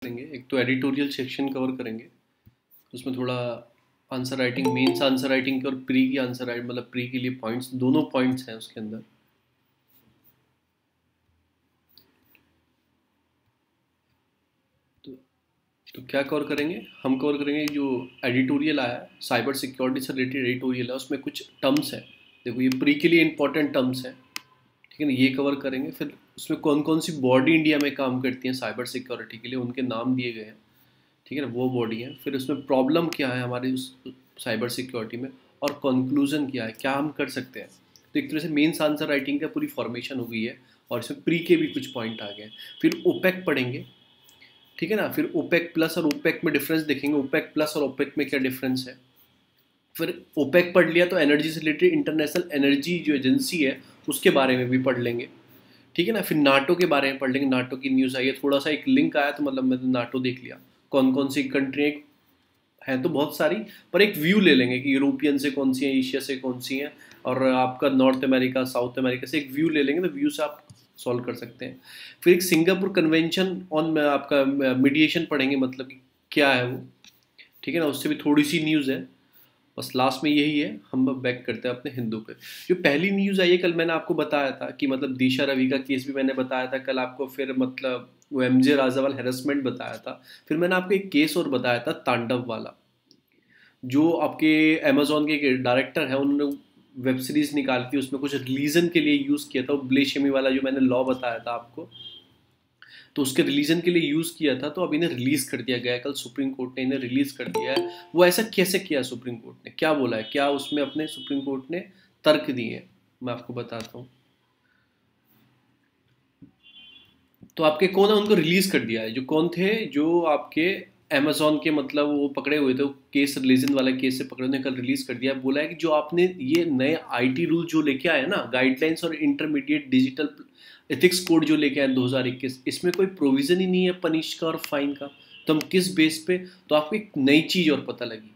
करेंगे। एक तो एडिटोरियल सेक्शन कवर करेंगे, उसमें थोड़ा answer writing, mains answer writing के और प्री की आंसर राइटिंग, मतलब प्री के लिए पॉइंट्स, दोनों पॉइंट्स हैं उसके अंदर। तो, तो क्या कवर करेंगे हम? कवर करेंगे जो एडिटोरियल आया है, साइबर सिक्योरिटी से रिलेटेड एडिटोरियल है, उसमें कुछ टर्म्स है। देखो ये प्री के लिए इंपॉर्टेंट टर्म्स हैं, ठीक है ना, ये कवर करेंगे। फिर उसमें कौन कौन सी बॉडी इंडिया में काम करती हैं साइबर सिक्योरिटी के लिए, उनके नाम दिए गए हैं, ठीक है ना, वो बॉडी है। फिर उसमें प्रॉब्लम क्या है हमारी उस साइबर सिक्योरिटी में, और कंक्लूजन क्या है, क्या हम कर सकते हैं। तो एक तरह से मेंस आंसर राइटिंग का पूरी फॉर्मेशन हो गई है, और इसमें प्री के भी कुछ पॉइंट आ गए हैं। फिर ओपेक पढ़ेंगे, ठीक है ना, फिर ओपेक प्लस और ओपेक में डिफरेंस देखेंगे, ओपेक प्लस और ओपेक में क्या डिफरेंस है। फिर ओपेक पढ़ लिया तो एनर्जी से रिलेटेड इंटरनेशनल एनर्जी जो एजेंसी है उसके बारे में भी पढ़ लेंगे, ठीक है ना। फिर नाटो के बारे में पढ़ लेंगे, नाटो की न्यूज़ आई है, थोड़ा सा एक लिंक आया तो मतलब मैंने नाटो देख लिया, कौन कौन सी कंट्री हैं तो बहुत सारी, पर एक व्यू ले लेंगे कि यूरोपियन से कौन सी हैं, एशिया से कौन सी हैं, और आपका नॉर्थ अमेरिका साउथ अमेरिका से एक व्यू ले लेंगे, तो व्यू से आप सॉल्व कर सकते हैं। फिर एक सिंगापुर कन्वेंशन ऑन आपका मीडिएशन पढ़ेंगे, मतलब कि क्या है वो, ठीक है ना, उससे भी थोड़ी सी न्यूज़ है। बस लास्ट में यही है, हम अब बैक करते हैं अपने हिंदू पे। जो पहली न्यूज़ आई है कल, मैंने आपको बताया था कि मतलब दिशा रवि का केस भी मैंने बताया था कल आपको, फिर मतलब वो एमजे राजावाल हेरसमेंट बताया था। फिर मैंने आपको एक केस और बताया था तांडव वाला, जो आपके अमेजोन के डायरेक्टर हैं, उन्होंने वेब सीरीज निकाल के उसमें कुछ रिलीजन के लिए यूज़ किया था, वो ब्लेशमी वाला जो मैंने लॉ बताया था आपको, तो उसके रिलीजन के लिए यूज़ किया था। तो अब इन्हें रिलीज़ कर दिया गया है, कल सुप्रीम कोर्ट ने इन्हें रिलीज़ कर दिया है। वो ऐसा कैसे किया सुप्रीम कोर्ट ने, क्या बोला है, क्या उसमें अपने सुप्रीम कोर्ट ने तर्क दिए हैं, मैं आपको बताता हूँ। तो आपके कौन है, उनको रिलीज़ कर दिया है, जो कौन थे, जो आपके अमेजोन के, मतलब वो पकड़े हुए थे, वो केस रिलीजन वाला केस से पकड़े, उन्हें कल रिलीज़ कर दिया है। बोला है कि जो आपने ये नए आईटी रूल जो लेके आए ना, गाइडलाइंस और इंटरमीडिएट डिजिटल एथिक्स कोड जो लेके आए 2021, इसमें कोई प्रोविज़न ही नहीं है पनिश का और फाइन का। तो हम किस बेस पे, तो आपको एक नई चीज़ और पता लगी,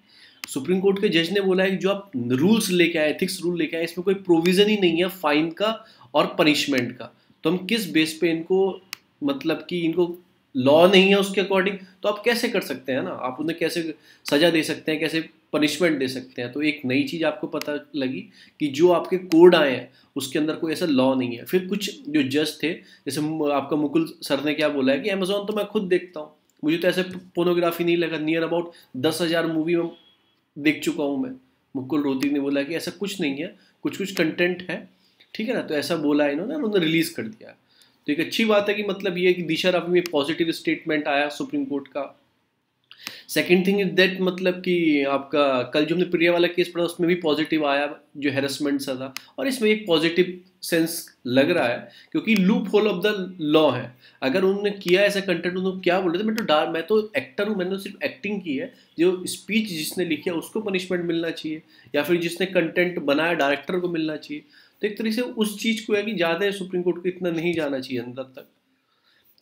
सुप्रीम कोर्ट के जज ने बोला है कि जो आप रूल्स लेके आए, एथिक्स रूल लेके आए, इसमें कोई प्रोविज़न ही नहीं है फाइन का और पनिशमेंट का। तो हम किस बेस पे इनको, मतलब कि इनको लॉ नहीं है उसके अकॉर्डिंग, तो आप कैसे कर सकते हैं ना, आप उन्हें कैसे सज़ा दे सकते हैं, कैसे पनिशमेंट दे सकते हैं। तो एक नई चीज़ आपको पता लगी कि जो आपके कोड आए हैं उसके अंदर कोई ऐसा लॉ नहीं है। फिर कुछ जो जज थे, जैसे आपका मुकुल सर ने क्या बोला है कि अमेजोन तो मैं खुद देखता हूँ, मुझे तो ऐसे पोर्नोग्राफी नहीं लगा, नियर अबाउट 10,000 मूवी में देख चुका हूँ मैं। मुकुल रोहतगी ने बोला कि ऐसा कुछ नहीं है, कुछ कुछ कंटेंट है, ठीक है ना। तो ऐसा बोला है इन्होंने, उन्होंने रिलीज़ कर दिया। तो एक अच्छी बात है कि मतलब ये कि दिशा रावी में पॉजिटिव स्टेटमेंट आया सुप्रीम कोर्ट का। सेकंड थिंग इज दैट, मतलब कि आपका कल जो हमने प्रिया वाला केस पढ़ा उसमें भी पॉजिटिव आया, जो हेरसमेंट सा था, और इसमें एक पॉजिटिव सेंस लग रहा है, क्योंकि loop hole of the law है। अगर उन्होंने किया ऐसा कंटेंट, उन्होंने क्या बोल रहे थे, मैं तो एक्टर हूँ, मैंने तो सिर्फ एक्टिंग की है, जो स्पीच जिसने लिखी है उसको पनिशमेंट मिलना चाहिए, या फिर जिसने कंटेंट बनाया डायरेक्टर को मिलना चाहिए। तो एक तरीके से उस चीज़ को है कि ज़्यादा सुप्रीम कोर्ट को इतना नहीं जाना चाहिए अंदर तक।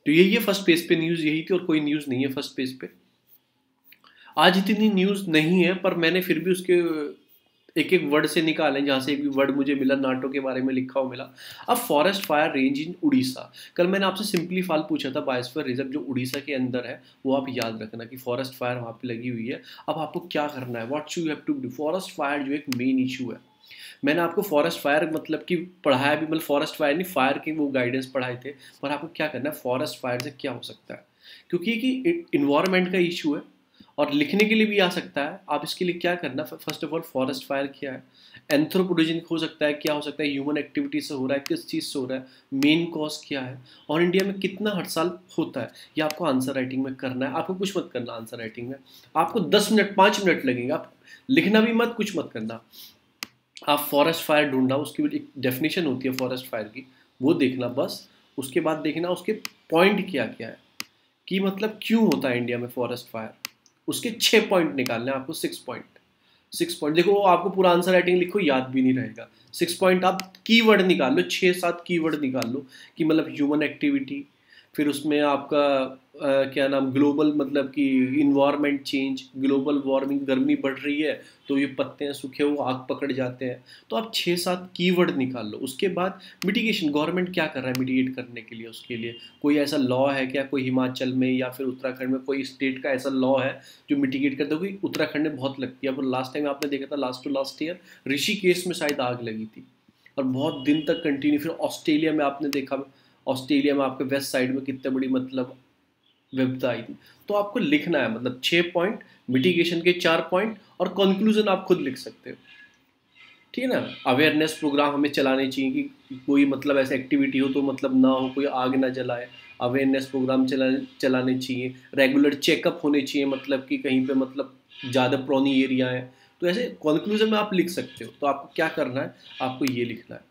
तो यही है फर्स्ट पेज पे न्यूज़, यही थी, और कोई न्यूज़ नहीं है फर्स्ट पेज पे। आज इतनी न्यूज़ नहीं है, पर मैंने फिर भी उसके एक एक वर्ड से निकाले, जहाँ से एक भी वर्ड मुझे मिला नाटो के बारे में लिखा हुआ मिला। अब फॉरेस्ट फायर रेंज इन उड़ीसा, कल मैंने आपसे सिंपली फाल पूछा था, बायोस्फीयर रिजर्व जो उड़ीसा के अंदर है, वो आप याद रखना कि फॉरेस्ट फायर वहाँ पे लगी हुई है। अब आपको क्या करना है, what you have to do. Forest fire जो एक मेन इशू है, मैंने आपको फॉरेस्ट फायर मतलब कि पढ़ाया भी, मतलब फॉरेस्ट फायर नहीं, फायर के वो गाइडेंस पढ़ाए थे, पर आपको क्या करना है, फॉरेस्ट फायर से क्या हो सकता है, क्योंकि कि इन्वायरमेंट का इशू है और लिखने के लिए भी आ सकता है। आप इसके लिए क्या करना, first of all forest fire क्या है, एंथ्रोपोडोजेनिक हो सकता है, क्या हो सकता है, ह्यूमन एक्टिविटी से हो रहा है, किस चीज़ से हो रहा है, मेन कॉज क्या है, और इंडिया में कितना हर साल होता है। ये आपको आंसर राइटिंग में करना है, आपको कुछ मत करना आंसर राइटिंग में, आपको 10 मिनट 5 मिनट लगेंगे, आप लिखना भी मत, कुछ मत करना। आप फॉरेस्ट फायर ढूंढना, उसकी भी एक डेफिनेशन होती है फॉरेस्ट फायर की, वो देखना बस। उसके बाद देखना उसके पॉइंट क्या क्या है, कि मतलब क्यों होता है इंडिया में फॉरेस्ट फायर, उसके 6 पॉइंट निकालने हैं आपको, 6 पॉइंट। 6 पॉइंट देखो, आपको पूरा आंसर राइटिंग लिखो, याद भी नहीं रहेगा। 6 पॉइंट आप कीवर्ड निकाल लो, 6-7 कीवर्ड निकाल लो, कि मतलब ह्यूमन एक्टिविटी, फिर उसमें आपका क्या नाम, ग्लोबल मतलब कि इन्वायरमेंट चेंज, ग्लोबल वार्मिंग, गर्मी बढ़ रही है तो ये पत्ते हैं सूखे वो आग पकड़ जाते हैं। तो आप 6-7 कीवर्ड निकाल लो। उसके बाद मिटिगेशन, गवर्नमेंट क्या कर रहा है मिटिगेट करने के लिए, उसके लिए कोई ऐसा लॉ है क्या, कोई हिमाचल में या फिर उत्तराखंड में कोई स्टेट का ऐसा लॉ है जो मिटिगेट करता है? क्योंकि उत्तराखंड में बहुत लगती है। अब लास्ट टाइम आपने देखा था, last to last year Rishikesh में शायद आग लगी थी और बहुत दिन तक कंटिन्यू। फिर ऑस्ट्रेलिया में आपने देखा, ऑस्ट्रेलिया में आपके वेस्ट साइड में कितने बड़ी मतलब विपदा आई थी। तो आपको लिखना है मतलब 6 पॉइंट, मिटिगेशन के 4 पॉइंट, और कंक्लूजन आप खुद लिख सकते हो। ठीक है ना। अवेयरनेस प्रोग्राम हमें चलाने चाहिए कि कोई मतलब ऐसा एक्टिविटी हो तो मतलब ना हो, कोई आग ना जलाए। अवेयरनेस प्रोग्राम चलाने चाहिए। रेगुलर चेकअप होने चाहिए, मतलब कि कहीं पे मतलब ज़्यादा प्रॉनी एरिया है। तो ऐसे कंक्लूजन में आप लिख सकते हो। तो आपको क्या करना है, आपको ये लिखना है।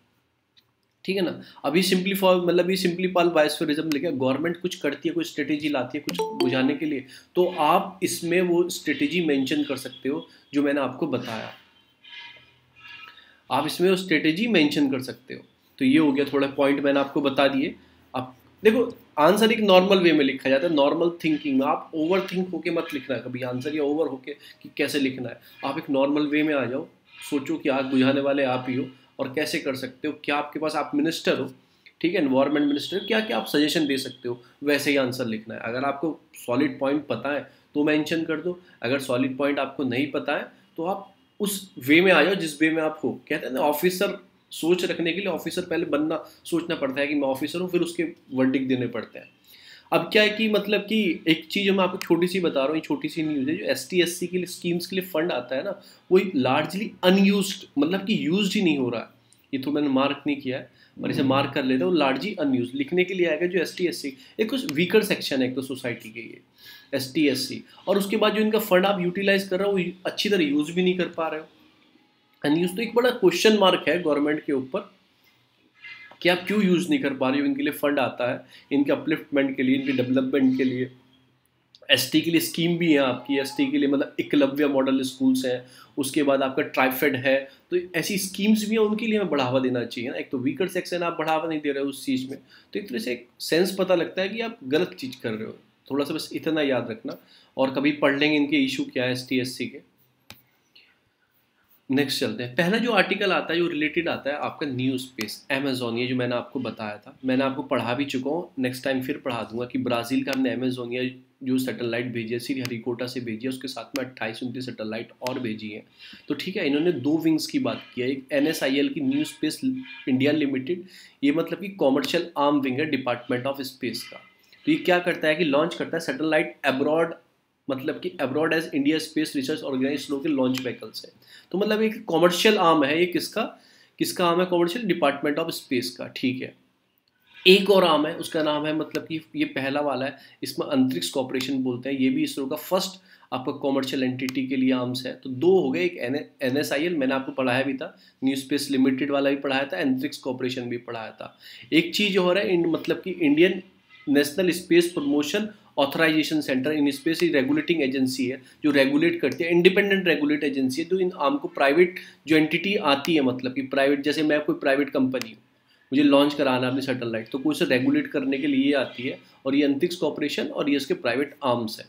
ठीक है ना। अभी सिंपलीफाई मतलब ये सिंपलीफाई बायोस्फीयरिज्म लिखा है, गवर्नमेंट कुछ करती है, कोई स्ट्रेटेजी लाती है कुछ बुझाने के लिए, तो आप इसमें वो स्ट्रेटेजी मेंशन कर सकते हो जो मैंने आपको बताया। आप इसमें वो स्ट्रेटेजी मेंशन कर सकते हो। तो ये हो गया, थोड़ा पॉइंट मैंने आपको बता दिए। आप देखो, आंसर एक नॉर्मल वे में लिखा जाता है, नॉर्मल थिंकिंग में। आप ओवर थिंक होके मत लिखना कभी आंसर, या ओवर होके कि कैसे लिखना है। आप एक नॉर्मल वे में आ जाओ, सोचो कि आग बुझाने वाले आप ही हो और कैसे कर सकते हो, क्या आपके पास, आप मिनिस्टर हो, ठीक है, एनवायरमेंट मिनिस्टर, क्या क्या आप सजेशन दे सकते हो, वैसे ही आंसर लिखना है। अगर आपको सॉलिड पॉइंट पता है तो मेंशन कर दो, अगर सॉलिड पॉइंट आपको नहीं पता है तो आप उस वे में आ जाओ जिस वे में आप हो। कहते हैं ना, ऑफिसर सोच रखने के लिए ऑफिसर पहले बनना, सोचना पड़ता है कि मैं ऑफिसर हूँ, फिर उसके वर्डिक्ट देने पड़ते हैं। अब क्या है कि मतलब कि एक चीज़ मैं आपको छोटी सी बता रहा हूँ, ये छोटी सी न्यूज़ है, जो ST SC के लिए स्कीम्स के लिए फंड आता है ना, वो लार्जली अनयूज्ड, मतलब कि यूज्ड ही नहीं हो रहा है। ये तो मैंने मार्क नहीं किया है, और इसे मार्क कर लेते हैं, वो लार्जली अनयूज लिखने के लिए आएगा। जो ST SC एक कुछ वीकर सेक्शन है एक तो सोसाइटी के, ये ST SC, और उसके बाद जो इनका फंड आप यूटिलाइज कर रहे हो वो अच्छी तरह यूज भी नहीं कर पा रहे हो। अनयूज तो एक बड़ा क्वेश्चन मार्क है गवर्नमेंट के ऊपर कि आप क्यों यूज नहीं कर पा रहे हो। इनके लिए फंड आता है, इनके अपलिफ्टमेंट के लिए, इनके डेवलपमेंट के लिए। ST के लिए स्कीम भी है आपकी, ST के लिए मतलब एकलव्य मॉडल स्कूल्स हैं, उसके बाद आपका ट्राइफेड है। तो ऐसी स्कीम्स भी हैं, उनके लिए हमें बढ़ावा देना चाहिए ना। एक तो वीकर सेक्शन आप बढ़ावा नहीं दे रहे हो उस चीज़ में, तो एक तरह से एक सेंस पता लगता है कि आप गलत चीज़ कर रहे हो। थोड़ा सा बस इतना याद रखना, और कभी पढ़ लेंगे इनके इशू क्या है ST SC के। नेक्स्ट चलते हैं। पहला जो आर्टिकल आता है जो रिलेटेड आता है आपका न्यू स्पेस अमेजोन, ये जो मैंने आपको बताया था, मैंने आपको पढ़ा भी चुका हूँ, नेक्स्ट टाइम फिर पढ़ा दूंगा कि ब्राज़ील का हमने अमेजोनिया जो सैटेलाइट भेजी है, श्रीहरिकोटा से भेजी है, उसके साथ में 28-29 सैटेलाइट और भेजी है। तो ठीक है, इन्होंने 2 विंग्स की बात की है। एक NSIL की न्यू स्पेस इंडिया लिमिटेड, ये मतलब कि कॉमर्शियल आर्म विंग है डिपार्टमेंट ऑफ स्पेस का। तो ये क्या करता है कि लॉन्च करता है सैटेलाइट अब्रॉड, मतलब कि abroad as India space research organise लोग के लॉन्च व्हीकल्स है। तो मतलब एक कॉमर्शियल आर्म है ये, किसका किसका आर्म है, कॉमर्शियल डिपार्टमेंट ऑफ स्पेस का। ठीक है, एक और आर्म है, उसका नाम है मतलब कि ये पहला वाला है, इसमें अंतरिक्ष कॉर्पोरेशन बोलते हैं। ये भी इसरो का फर्स्ट आपका कॉमर्शियल एंटिटी के लिए आर्म्स है। तो 2 हो गए, एक NSIL मैंने आपको पढ़ाया भी था, न्यू स्पेस लिमिटेड वाला भी पढ़ाया था, अंतरिक्ष कॉर्पोरेशन भी पढ़ाया था। एक चीज़ और है मतलब कि Indian national space promotion authorisation centre in space regulating agency है, जो रेगुलेट करती है, इंडिपेंडेंट रेगुलेट एजेंसी है, जो इन आर्म को प्राइवेट जो एंटिटी आती है, मतलब कि प्राइवेट, जैसे मैं कोई प्राइवेट कंपनी हूँ, मुझे लॉन्च कराना है अपनी सैटेलाइट, तो कोई इसे रेगुलेट करने के लिए आती है, और ये अंतरिक्ष कॉर्पोरेशन और ये इसके प्राइवेट आर्म्स है।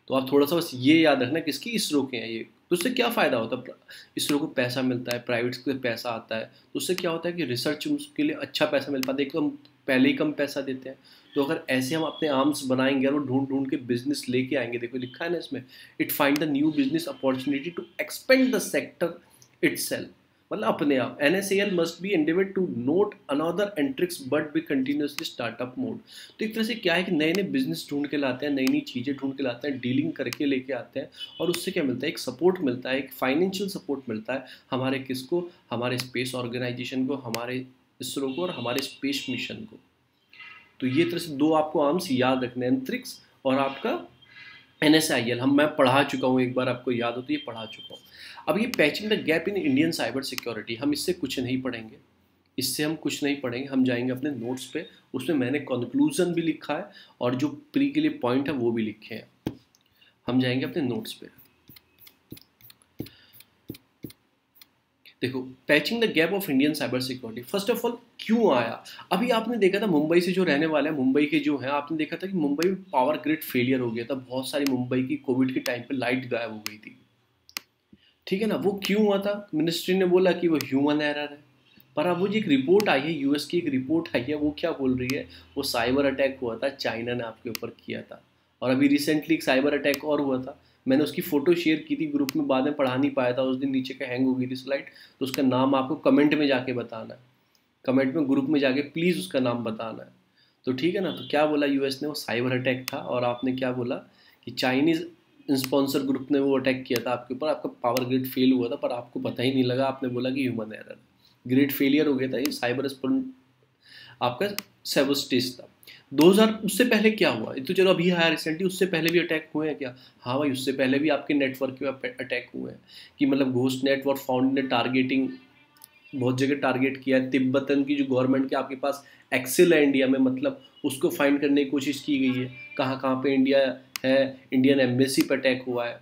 तो आप थोड़ा सा बस ये याद रखना किसकी, इसरो के हैं ये। तो उससे क्या फ़ायदा होता है, इसरो को पैसा मिलता है, प्राइवेट को पैसा आता है, तो उससे क्या होता है कि रिसर्च के लिए अच्छा पैसा मिल पाता है। एक तो हम पहले ही कम पैसा देते हैं, तो अगर ऐसे हम अपने आर्म्स बनाएंगे और ढूंढ ढूंढ के बिजनेस लेके आएंगे, देखो लिखा है ना इसमें, it find the new business opportunity to expand the sector itself. मतलब अपने आप NSAL must be endeavored to note another Antrix but be continuously startup mode. तो एक तरह से क्या है कि नए नए बिजनेस ढूंढ के लाते हैं, नई नई चीज़ें ढूंढ के लाते हैं, डीलिंग करके लेके आते हैं, और उससे क्या मिलता है, एक सपोर्ट मिलता है, एक फाइनेंशियल सपोर्ट मिलता है हमारे किसको, हमारे स्पेस ऑर्गेनाइजेशन को, हमारे इसरो को और हमारे स्पेस मिशन को। तो ये तरह से 2 आपको आर्म्स याद रखने हैं, अंतरिक्ष और आपका NSIL। मैं पढ़ा चुका हूँ, एक बार आपको याद हो तो ये पढ़ा चुका हूँ। अब ये patching the gap in Indian cyber security, हम इससे कुछ नहीं पढ़ेंगे, इससे हम कुछ नहीं पढ़ेंगे, हम जाएंगे अपने नोट्स पे। उसमें मैंने कंक्लूजन भी लिखा है और जो प्री के लिए पॉइंट है वो भी लिखे हैं। हम जाएंगे अपने नोट्स पे। देखो, patching the gap of Indian cyber security, first of all क्यों आया? अभी आपने देखा था मुंबई से जो रहने वाले हैं, मुंबई के जो हैं, आपने देखा था कि मुंबई में पावर ग्रिड फेलियर हो गया था, बहुत सारी मुंबई की कोविड के टाइम पे लाइट गायब हो गई थी। ठीक है ना, वो क्यों हुआ था? मिनिस्ट्री ने बोला कि वो ह्यूमन एरर है। पर अब वो जो एक रिपोर्ट आई है, यूएस की एक रिपोर्ट आई है, वो क्या बोल रही है? वो साइबर अटैक हुआ था, चाइना ने आपके ऊपर किया था। और अभी रिसेंटली एक साइबर अटैक और हुआ था, मैंने उसकी फ़ोटो शेयर की थी ग्रुप में, बाद में पढ़ा नहीं पाया था उस दिन, नीचे का हैंग हो गई थी स्लाइड, तो उसका नाम आपको कमेंट में जाके बताना है, कमेंट में ग्रुप में जाके प्लीज़ उसका नाम बताना है। तो ठीक है ना, तो क्या बोला यूएस ने? वो साइबर अटैक था, और आपने क्या बोला कि चाइनीज़ स्पॉन्सर ग्रुप ने वो अटैक किया था आपके ऊपर, आपका पावर ग्रिड फेल हुआ था, पर आपको पता ही नहीं लगा, आपने बोला कि ह्यूमन एरर, ग्रिड फेलियर हो गया था, ये साइबर आपका सेबोस्टिस था। 2000 उससे पहले क्या हुआ? ये तो चलो अभी आया रिसेंटली, उससे पहले भी अटैक हुए हैं क्या? हाँ भाई, उससे पहले भी आपके नेटवर्क पे अटैक हुए हैं, कि मतलब घोस्ट नेटवर्क फाउंड ने टारगेटिंग बहुत जगह टारगेट किया है। तिब्बतन की जो गवर्नमेंट के आपके पास एक्सेल है इंडिया में, मतलब उसको फाइंड करने की कोशिश की गई है, कहाँ कहाँ पे इंडिया है, इंडियन एम्बेसी पे अटैक हुआ है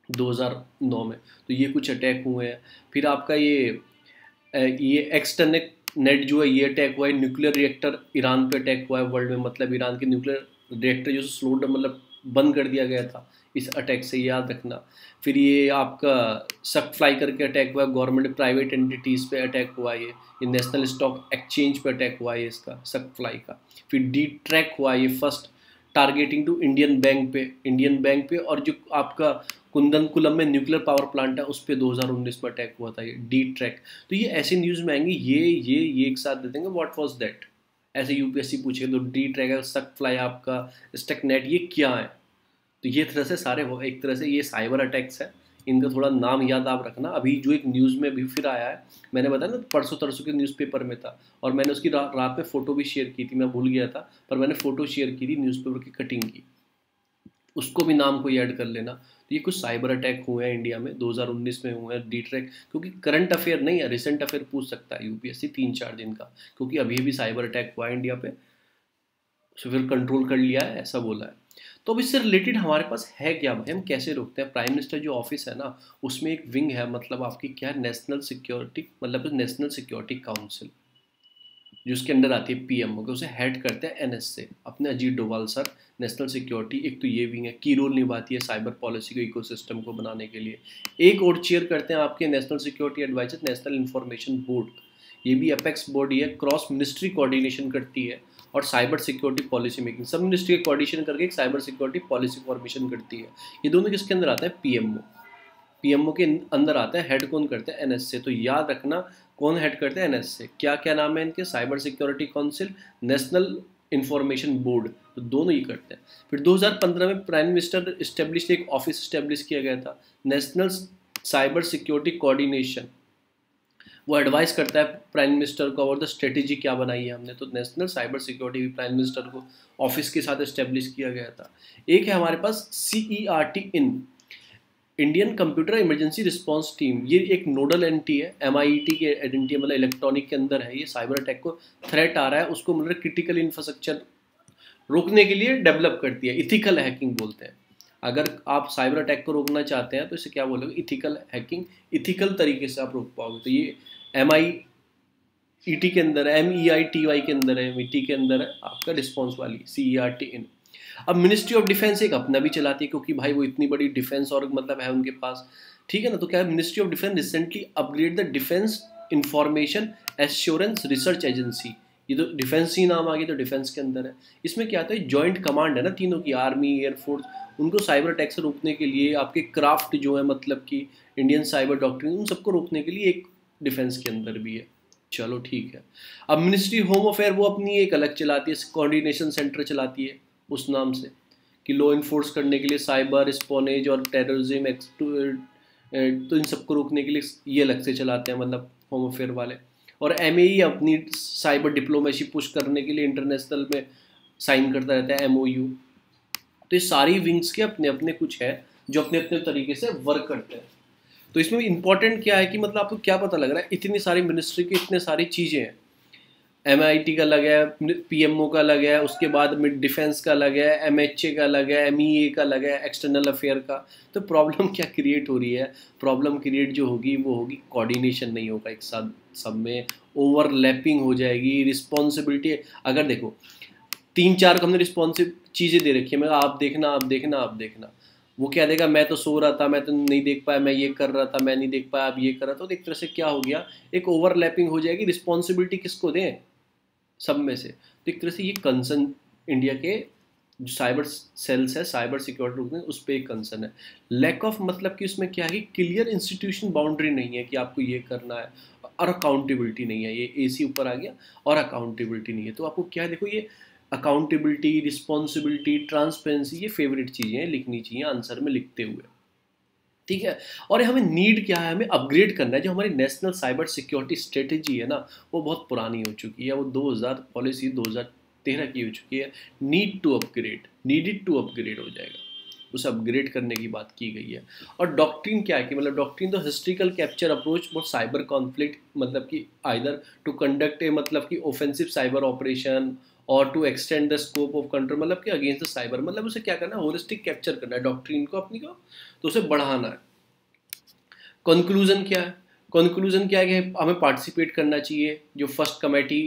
2009 में, तो ये कुछ अटैक हुए हैं। फिर आपका ये एक्सटर्नेट नेट जो है, ये अटैक हुआ है। न्यूक्लियर रिएक्टर ईरान पे अटैक हुआ है वर्ल्ड में, मतलब ईरान के न्यूक्लियर रिएक्टर जो स्लो मतलब बंद कर दिया गया था इस अटैक से, याद रखना। फिर ये आपका सक फ्लाई करके अटैक हुआ है, गवर्नमेंट प्राइवेट एंटिटीज़ पे अटैक हुआ है, ये नेशनल स्टॉक एक्सचेंज पे अटैक हुआ है इसका, सक फ्लाई का। फिर डी ट्रैक हुआ है, ये first targeting to Indian bank पे, और जो आपका कुंदनकुलम में न्यूक्लियर पावर प्लांट है उस पर 2019 में अटैक हुआ था, ये डी ट्रैक। तो ये ऐसे न्यूज़ में आएंगे, ये एक साथ दे देंगे व्हाट वाज दैट, ऐसे यूपीएससी पूछे तो डी ट्रैक है, सक फ्लाई आपका, स्टक नेट, ये क्या है? तो ये तरह से सारे हो, एक तरह से ये साइबर अटैक्स है, इनका थोड़ा नाम याद आप रखना। अभी जो एक न्यूज़ में भी फिर आया है, मैंने बताया ना परसों तरसों के न्यूज़पेपर में था, और मैंने उसकी रात में फ़ोटो भी शेयर की थी, मैं भूल गया था, पर मैंने फ़ोटो शेयर की थी न्यूज़पेपर की कटिंग की, उसको भी नाम को ऐड कर लेना। तो ये कुछ साइबर अटैक हुए हैं इंडिया में 2019 में हुए हैं, डी ट्रैक, क्योंकि करंट अफेयर नहीं है, रिसेंट अफेयर पूछ सकता है यूपीएससी 3-4 दिन का, क्योंकि अभी भी साइबर अटैक हुआ है इंडिया पे, तो फिर कंट्रोल कर लिया है, ऐसा बोला है। तो अब इससे रिलेटेड हमारे पास है क्या भाई, हम कैसे रोकते हैं? प्राइम मिनिस्टर जो ऑफिस है ना, उसमें एक विंग है, मतलब आपकी क्या है, नेशनल सिक्योरिटी, मतलब नेशनल सिक्योरिटी काउंसिल, जो उसके अंडर आती है पीएमओ के, उसे हेड करते हैं एनएसए, अपने Ajit Doval sir. National security एक तो ये विंग है, की रोल निभाती है साइबर पॉलिसी को, इकोसिस्टम को बनाने के लिए। एक और चेयर करते हैं आपके national security adviser, national information board, ये भी अपेक्स बॉडी है, क्रॉस मिनिस्ट्री कोऑर्डिनेशन करती है, और साइबर सिक्योरिटी पॉलिसी मेकिंग, सब मिनिस्ट्री के कोऑर्डिनेशन करके एक साइबर सिक्योरिटी पॉलिसी फॉर्मेशन करती है। ये दोनों किसके अंदर आता है? पीएमओ, पीएमओ के अंदर आता है। हेड कौन करते हैं? एनएसए। तो याद रखना कौन हेड करते हैं? एनएसए। क्या क्या नाम है इनके? Cyber security council, national information board, तो दोनों ही करते हैं। फिर 2015 में प्राइम मिनिस्टर इस्टेब्लिश, एक ऑफिस इस्टेब्लिश किया गया था, नेशनल साइबर सिक्योरिटी कोऑर्डिनेशन, वो एडवाइस करता है प्राइम मिनिस्टर को और द स्ट्रेटेजी क्या बनाई है हमने। तो नेशनल साइबर सिक्योरिटी भी प्राइम मिनिस्टर को ऑफिस के साथ इस्टेब्लिश किया गया था। एक है हमारे पास CERT Indian computer emergency response team, ये एक नोडल एंटिटी है, MIT के एजेंटी, मतलब इलेक्ट्रॉनिक के अंदर है। ये साइबर अटैक को थ्रेट आ रहा है उसको, मतलब क्रिटिकल इंफ्रास्ट्रक्चर रोकने के लिए डेवलप करती है, इथिकल हैकिंग बोलते हैं। अगर आप साइबर अटैक को रोकना चाहते हैं तो इसे क्या बोलोगे? इथिकल हैकिंग, इथिकल तरीके से आप रोक पाओगे। तो ये MIT के अंदर है, MEITY के अंदर है, MIT के अंदर है आपका रिस्पॉन्स वाली CERT इन। अब मिनिस्ट्री ऑफ डिफेंस एक अपना भी चलाती है, क्योंकि भाई वो इतनी बड़ी डिफेंस और मतलब है उनके पास, ठीक है ना। तो क्या है, ministry of defence recently upgrade the defence information assurance research agency, ये तो डिफेंस ही नाम आ गया, तो डिफेंस के अंदर है। इसमें क्या आता है, जॉइंट कमांड है ना तीनों की, आर्मी, एयरफोर्स, उनको साइबर अटैक से रोकने के लिए, आपके क्राफ्ट जो है मतलब कि इंडियन साइबर डॉक्ट्रिन, उन सबको रोकने के लिए एक डिफेंस के अंदर भी है। चलो ठीक है। अब मिनिस्ट्री होम अफेयर वो अपनी एक अलग चलाती है, कोऑर्डिनेशन सेंटर चलाती है उस नाम से, कि लॉ इन्फोर्स करने के लिए साइबर स्पोनेज और टेररिज्म तो इन सबको रोकने के लिए ये अलग से चलाते हैं, मतलब होम अफेयर वाले। और MAE अपनी साइबर डिप्लोमेसी पुश करने के लिए इंटरनेशनल में साइन करता रहता है MOU। तो ये सारी विंग्स के अपने अपने कुछ है जो अपने अपने तरीके से वर्क करते हैं। तो इसमें इंपॉर्टेंट क्या है कि मतलब आपको क्या पता लग रहा है, इतनी सारी मिनिस्ट्री की इतने सारी चीज़ें हैं, MIT का अलग है, PMO का अलग है, उसके बाद मिड डिफेंस का अलग है, MHA का अलग है, MEA का अलग है, एक्सटर्नल अफेयर का। तो प्रॉब्लम क्या क्रिएट हो रही है? प्रॉब्लम क्रिएट जो होगी वो होगी कोऑर्डिनेशन नहीं होगा एक साथ, सब में ओवरलैपिंग हो जाएगी, रिस्पॉन्सिबिलिटी। अगर देखो 3-4 हमने रिस्पॉन्सिव चीज़ें दे रखी है, मैं आप देखना आप देखना आप देखना, वो क्या देगा, मैं तो सो रहा था, मैं तो नहीं देख पाया, मैं ये कर रहा था, मैं नहीं देख पाया, अब ये कर रहा था। तो एक तरह से क्या हो गया, एक ओवरलैपिंग हो जाएगी, रिस्पॉन्सिबिलिटी किसको दें, सब में से। तो एक तरह से ये कंसर्न इंडिया के जो साइबर सेल्स है, साइबर सिक्योरिटी रुकने, उस पर एक कंसर्न है। लैक ऑफ मतलब कि उसमें क्या है कि क्लियर इंस्टीट्यूशन बाउंड्री नहीं है कि आपको ये करना है, और अकाउंटेबिलिटी नहीं है। ये AC ऊपर आ गया, और अकाउंटेबिलिटी नहीं है। तो आपको क्या है, देखो ये अकाउंटेबिलिटी, रिस्पॉन्सिबिलिटी, ट्रांसपेरेंसी, ये फेवरेट चीज़ें हैं, लिखनी चाहिए आंसर में लिखते हुए, ठीक है। और हमें नीड क्या है, हमें अपग्रेड करना है। जो हमारी नेशनल साइबर सिक्योरिटी स्ट्रेटेजी है ना, वो बहुत पुरानी हो चुकी है, वो 2000 पॉलिसी 2013 की हो चुकी है। Need to upgrade, needed to upgrade हो जाएगा, उसे अपग्रेड करने की बात की गई है। और डॉक्ट्रिन क्या है कि मतलब डॉक्ट्रिन तो historical capture approach for cyber conflict, मतलब कि आइदर टू कंडक्ट ए मतलब कि ऑफेंसिव साइबर ऑपरेशन, और to extend the scope of control, मतलब कि अगेंस्ट द साइबर, मतलब उसे क्या करना है, होलिस्टिक कैप्चर करना है डॉक्ट्रिन को अपनी को, तो उसे बढ़ाना है। कंक्लूजन क्या है? कंक्लूजन क्या है कि हमें पार्टिसिपेट करना चाहिए। जो फर्स्ट कमेटी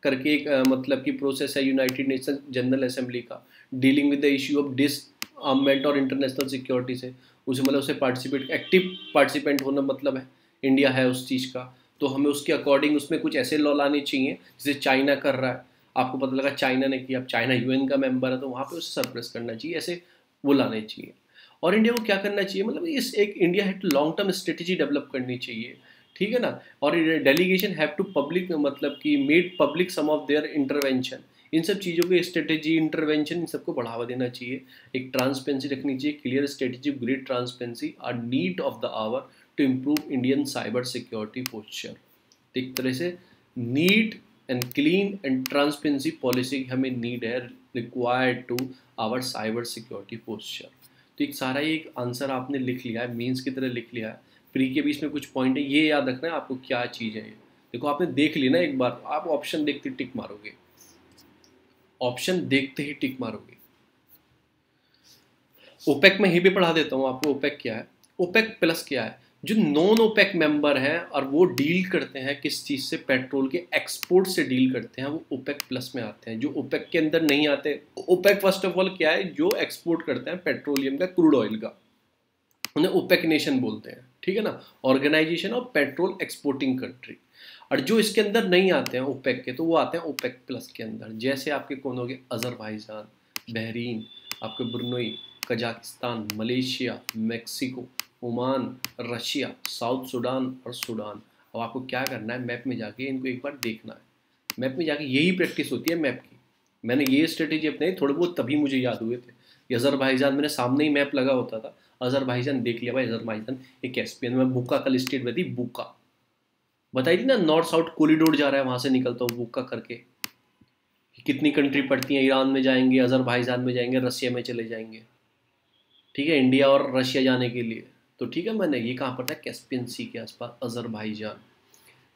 करके एक मतलब की प्रोसेस है यूनाइटेड नेशन जनरल असेंबली का, dealing with the issue of disarmament और इंटरनेशनल सिक्योरिटी से, उसे मतलब उसे पार्टिसिपेट, एक्टिव पार्टिसिपेंट होना मतलब है, इंडिया है उस चीज़ का। तो हमें उसके अकॉर्डिंग उसमें कुछ ऐसे लॉ लाने चाहिए जैसे चाइना कर रहा है। आपको पता लगा चाइना ने किया, अब चाइना UN का मेंबर है, तो वहाँ पे उसे सरप्रेस करना चाहिए, ऐसे वो लाने चाहिए। और इंडिया को क्या करना चाहिए, मतलब इस एक इंडिया है लॉन्ग टर्म स्ट्रेटेजी डेवलप करनी चाहिए, ठीक है ना। और डेलीगेशन हैव टू पब्लिक मतलब कि made public some of their intervention, इन सब चीज़ों के स्ट्रेटेजी, इंटरवेंशन, इन सबको बढ़ावा देना चाहिए। एक ट्रांसपेरेंसी रखनी चाहिए, clear strategy, great transparency are need of the hour to improve Indian cyber security posture. तो एक तरह से need and clean and transparency policy हमें नीड है, required to our cyber security posture. तो एक सारा ये एक आंसर आपने लिख लिया है, मीन्स की तरह लिख लिया है। प्री के बीच में कुछ पॉइंट है, ये याद रखना है आपको क्या चीज़ है ये। देखो आपने देख ली ना एक बार, आप ऑप्शन देखते ही टिक मारोगे, ऑप्शन देखते ही टिक मारोगे। ओपेक में ही भी पढ़ा देता हूँ आपको, ओपेक क्या है, ओपेक प्लस क्या है। जो नॉन ओपेक मेंबर हैं और वो डील करते हैं किस चीज़ से, पेट्रोल के एक्सपोर्ट से डील करते हैं, वो ओपेक प्लस में आते हैं। जो ओपेक के अंदर नहीं आते, ओपेक फर्स्ट ऑफ ऑल क्या है, जो एक्सपोर्ट करते हैं पेट्रोलियम का, क्रूड ऑयल का, उन्हें ओपेक नेशन बोलते हैं, ठीक है ना, organisation of petrol exporting country. और जो इसके अंदर नहीं आते हैं ओपेक के, तो वो आते हैं ओपेक प्लस के अंदर। जैसे आपके कौन हो गए, अजरबैजान, बहरीन, आपके Brunei, Kazakhstan, Malaysia, Mexico, Oman, Russia, south Sudan और सूडान। अब आपको क्या करना है, मैप में जाके इनको एक बार देखना है। मैप में जाके यही प्रैक्टिस होती है मैप की। मैंने ये स्ट्रेटेजी अपनाई थोड़े बहुत, तभी मुझे याद हुए थे। ये अजरबैजान मेरे सामने ही मैप लगा होता था, अजरबैजान देख लिया भाई, अजरबैजान एक कैस्पियन में, बुक्का कल स्टेट में थी, बुक्का बताई थी ना, नॉर्थ साउथ कॉरिडोर जा रहा है, वहां से निकलता हूँ बुक्का करके। कितनी कंट्री पड़ती हैं, ईरान में जाएंगे, अजरबैजान में जाएंगे, रशिया में चले जाएंगे, ठीक है, इंडिया और रशिया जाने के लिए। तो ठीक है, मैंने ये कहाँ पड़ता है, कैस्पियन सी के आसपास अजरबैजान,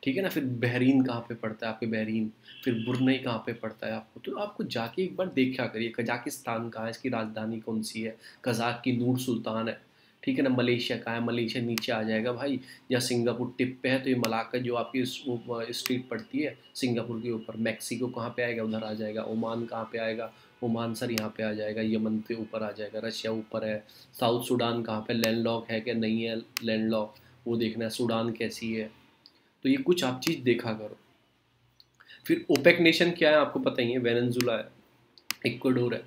ठीक है ना। फिर बहरीन कहाँ पे पड़ता है, आपके बहरीन। फिर बुरनई कहाँ पे पड़ता है आपको, तो आपको जाके एक बार देखा करिए। कजाकिस्तान कहाँ है, इसकी राजधानी कौन सी है, कजाक की नूर सुल्तान है, ठीक है ना। मलेशिया कहाँ है, मलेशिया नीचे आ जाएगा भाई, या सिंगापुर टिप पे है, तो ये मलाक्का जो आपकी स्ट्रीट पड़ती है सिंगापुर के ऊपर। मैक्सिको कहाँ पे आएगा, उधर आ जाएगा। ओमान कहाँ पे आएगा, ओमान सर यहाँ पे आ जाएगा, यमन के ऊपर आ जाएगा। रशिया ऊपर है। साउथ सूडान कहाँ पे, लैंडलॉक है क्या नहीं है, लैंडलॉक वो देखना है। सूडान कैसी है, तो ये कुछ आप चीज़ देखा करो। फिर ओपेक नेशन क्या है आपको पता ही है, वेनेजुला है, इक्वाडोर है,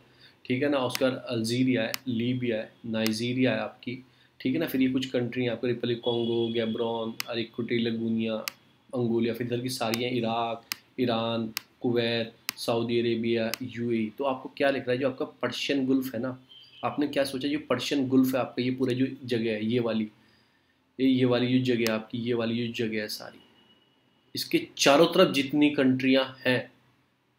ठीक है ना। उसके बाद अल्जीरिया है, लीबिया है, नाइजीरिया है आपकी, ठीक है ना। फिर ये कुछ कंट्री हैं आपको, रिपब्लिक कॉन्गो, गैब्रॉन, अरिक्विटेल गुनिया, अंगोलिया। फिर इधर की सारी हैं, Iraq, Iran, Kuwait, Saudi Arabia, UAE। तो आपको क्या लिख रहा है, जो आपका पर्शियन गुल्फ है ना, आपने क्या सोचा, जो पर्शियन गुल्फ है आपका, ये पूरा जो जगह है, ये वाली जो जगह है आपकी, ये वाली जो जगह है सारी, इसके चारों तरफ जितनी कंट्रियां हैं,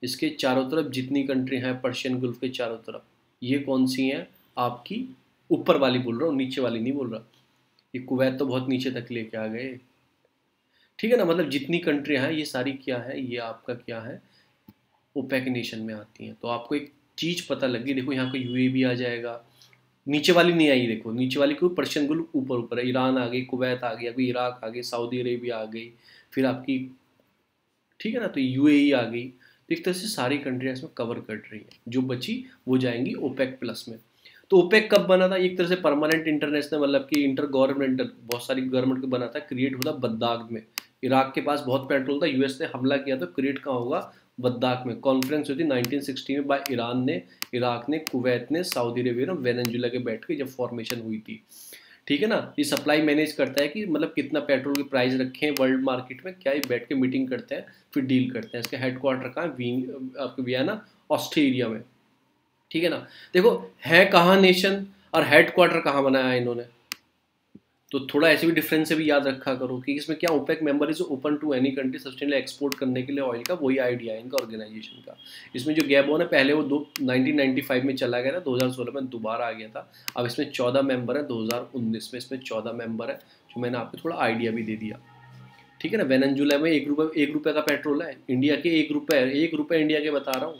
इसके चारों तरफ जितनी कंट्री हैं पर्शियन गुल्फ के चारों तरफ, ये कौन सी हैं आपकी, ऊपर वाली बोल रहा हूँ, नीचे वाली नहीं बोल रहा। ये कुवैत तो बहुत नीचे तक लेके आ गए, ठीक है ना, मतलब जितनी कंट्रियाँ हैं ये सारी क्या है, ये आपका क्या है, ओपेक नेशन में आती हैं। तो आपको एक चीज़ पता लगी, देखो यहाँ का यूएई भी आ जाएगा, नीचे वाली नहीं आई, देखो नीचे वाली को पर्शियन गुल्फ ऊपर ऊपर है, ईरान आ गई, कुवैत आ गई, अभी इराक आ गई, सऊदी अरेबिया आ गई, फिर आपकी, ठीक है ना, तो यूएई आ गई। तो एक तरह से सारी कंट्रियाँ इसमें कवर कर रही हैं, जो बची वो जाएंगी ओपेक प्लस में। तो ओपेक कब बना था, एक तरह से परमानेंट इंटरनेशनल, मतलब कि इंटर गवर्नमेंटल, बहुत सारी गवर्नमेंट को बना था, क्रिएट हुआ था बगदाद में। इराक के पास बहुत पेट्रोल था, यूएस ने हमला किया तो क्रिएट कहाँ होगा, बगदाद में। कॉन्फ्रेंस हुई थी 1960 में बाय ईरान ने, इराक ने, कुवैत ने, सऊदी अरेबिया ने, वेनेजुला के बैठ के जब फॉर्मेशन हुई थी। ठीक है ना, ये सप्लाई मैनेज करता है कि मतलब कितना पेट्रोल की प्राइस रखें वर्ल्ड मार्केट में, क्या ये बैठ के मीटिंग करते हैं, फिर डील करते हैं। इसका हेडक्वार्टर कहाँ है, आपके वियना, ऑस्ट्रेलिया में। ठीक है ना, देखो है कहाँ नेशन और हेडक्वार्टर कहाँ बनाया है इन्होंने, तो थोड़ा ऐसे भी डिफरेंस से भी याद रखा करो कि इसमें क्या, OPEC member is open to any country sustainable export करने के लिए ऑयल का, वही आइडिया है इनका ऑर्गेनाइजेशन का। इसमें जो गैबोन है पहले वो 1995 में चला गया था, 2016 में दोबारा आ गया था। अब इसमें 14 मेंबर है, 2019 में इसमें 14 मेंबर है, जो मैंने आपको थोड़ा आइडिया भी दे दिया। ठीक है ना, वेनेजुला में 1 रुपये का पेट्रोल है, इंडिया के 1 रुपये है, 1 रुपये इंडिया के बता रहा हूँ,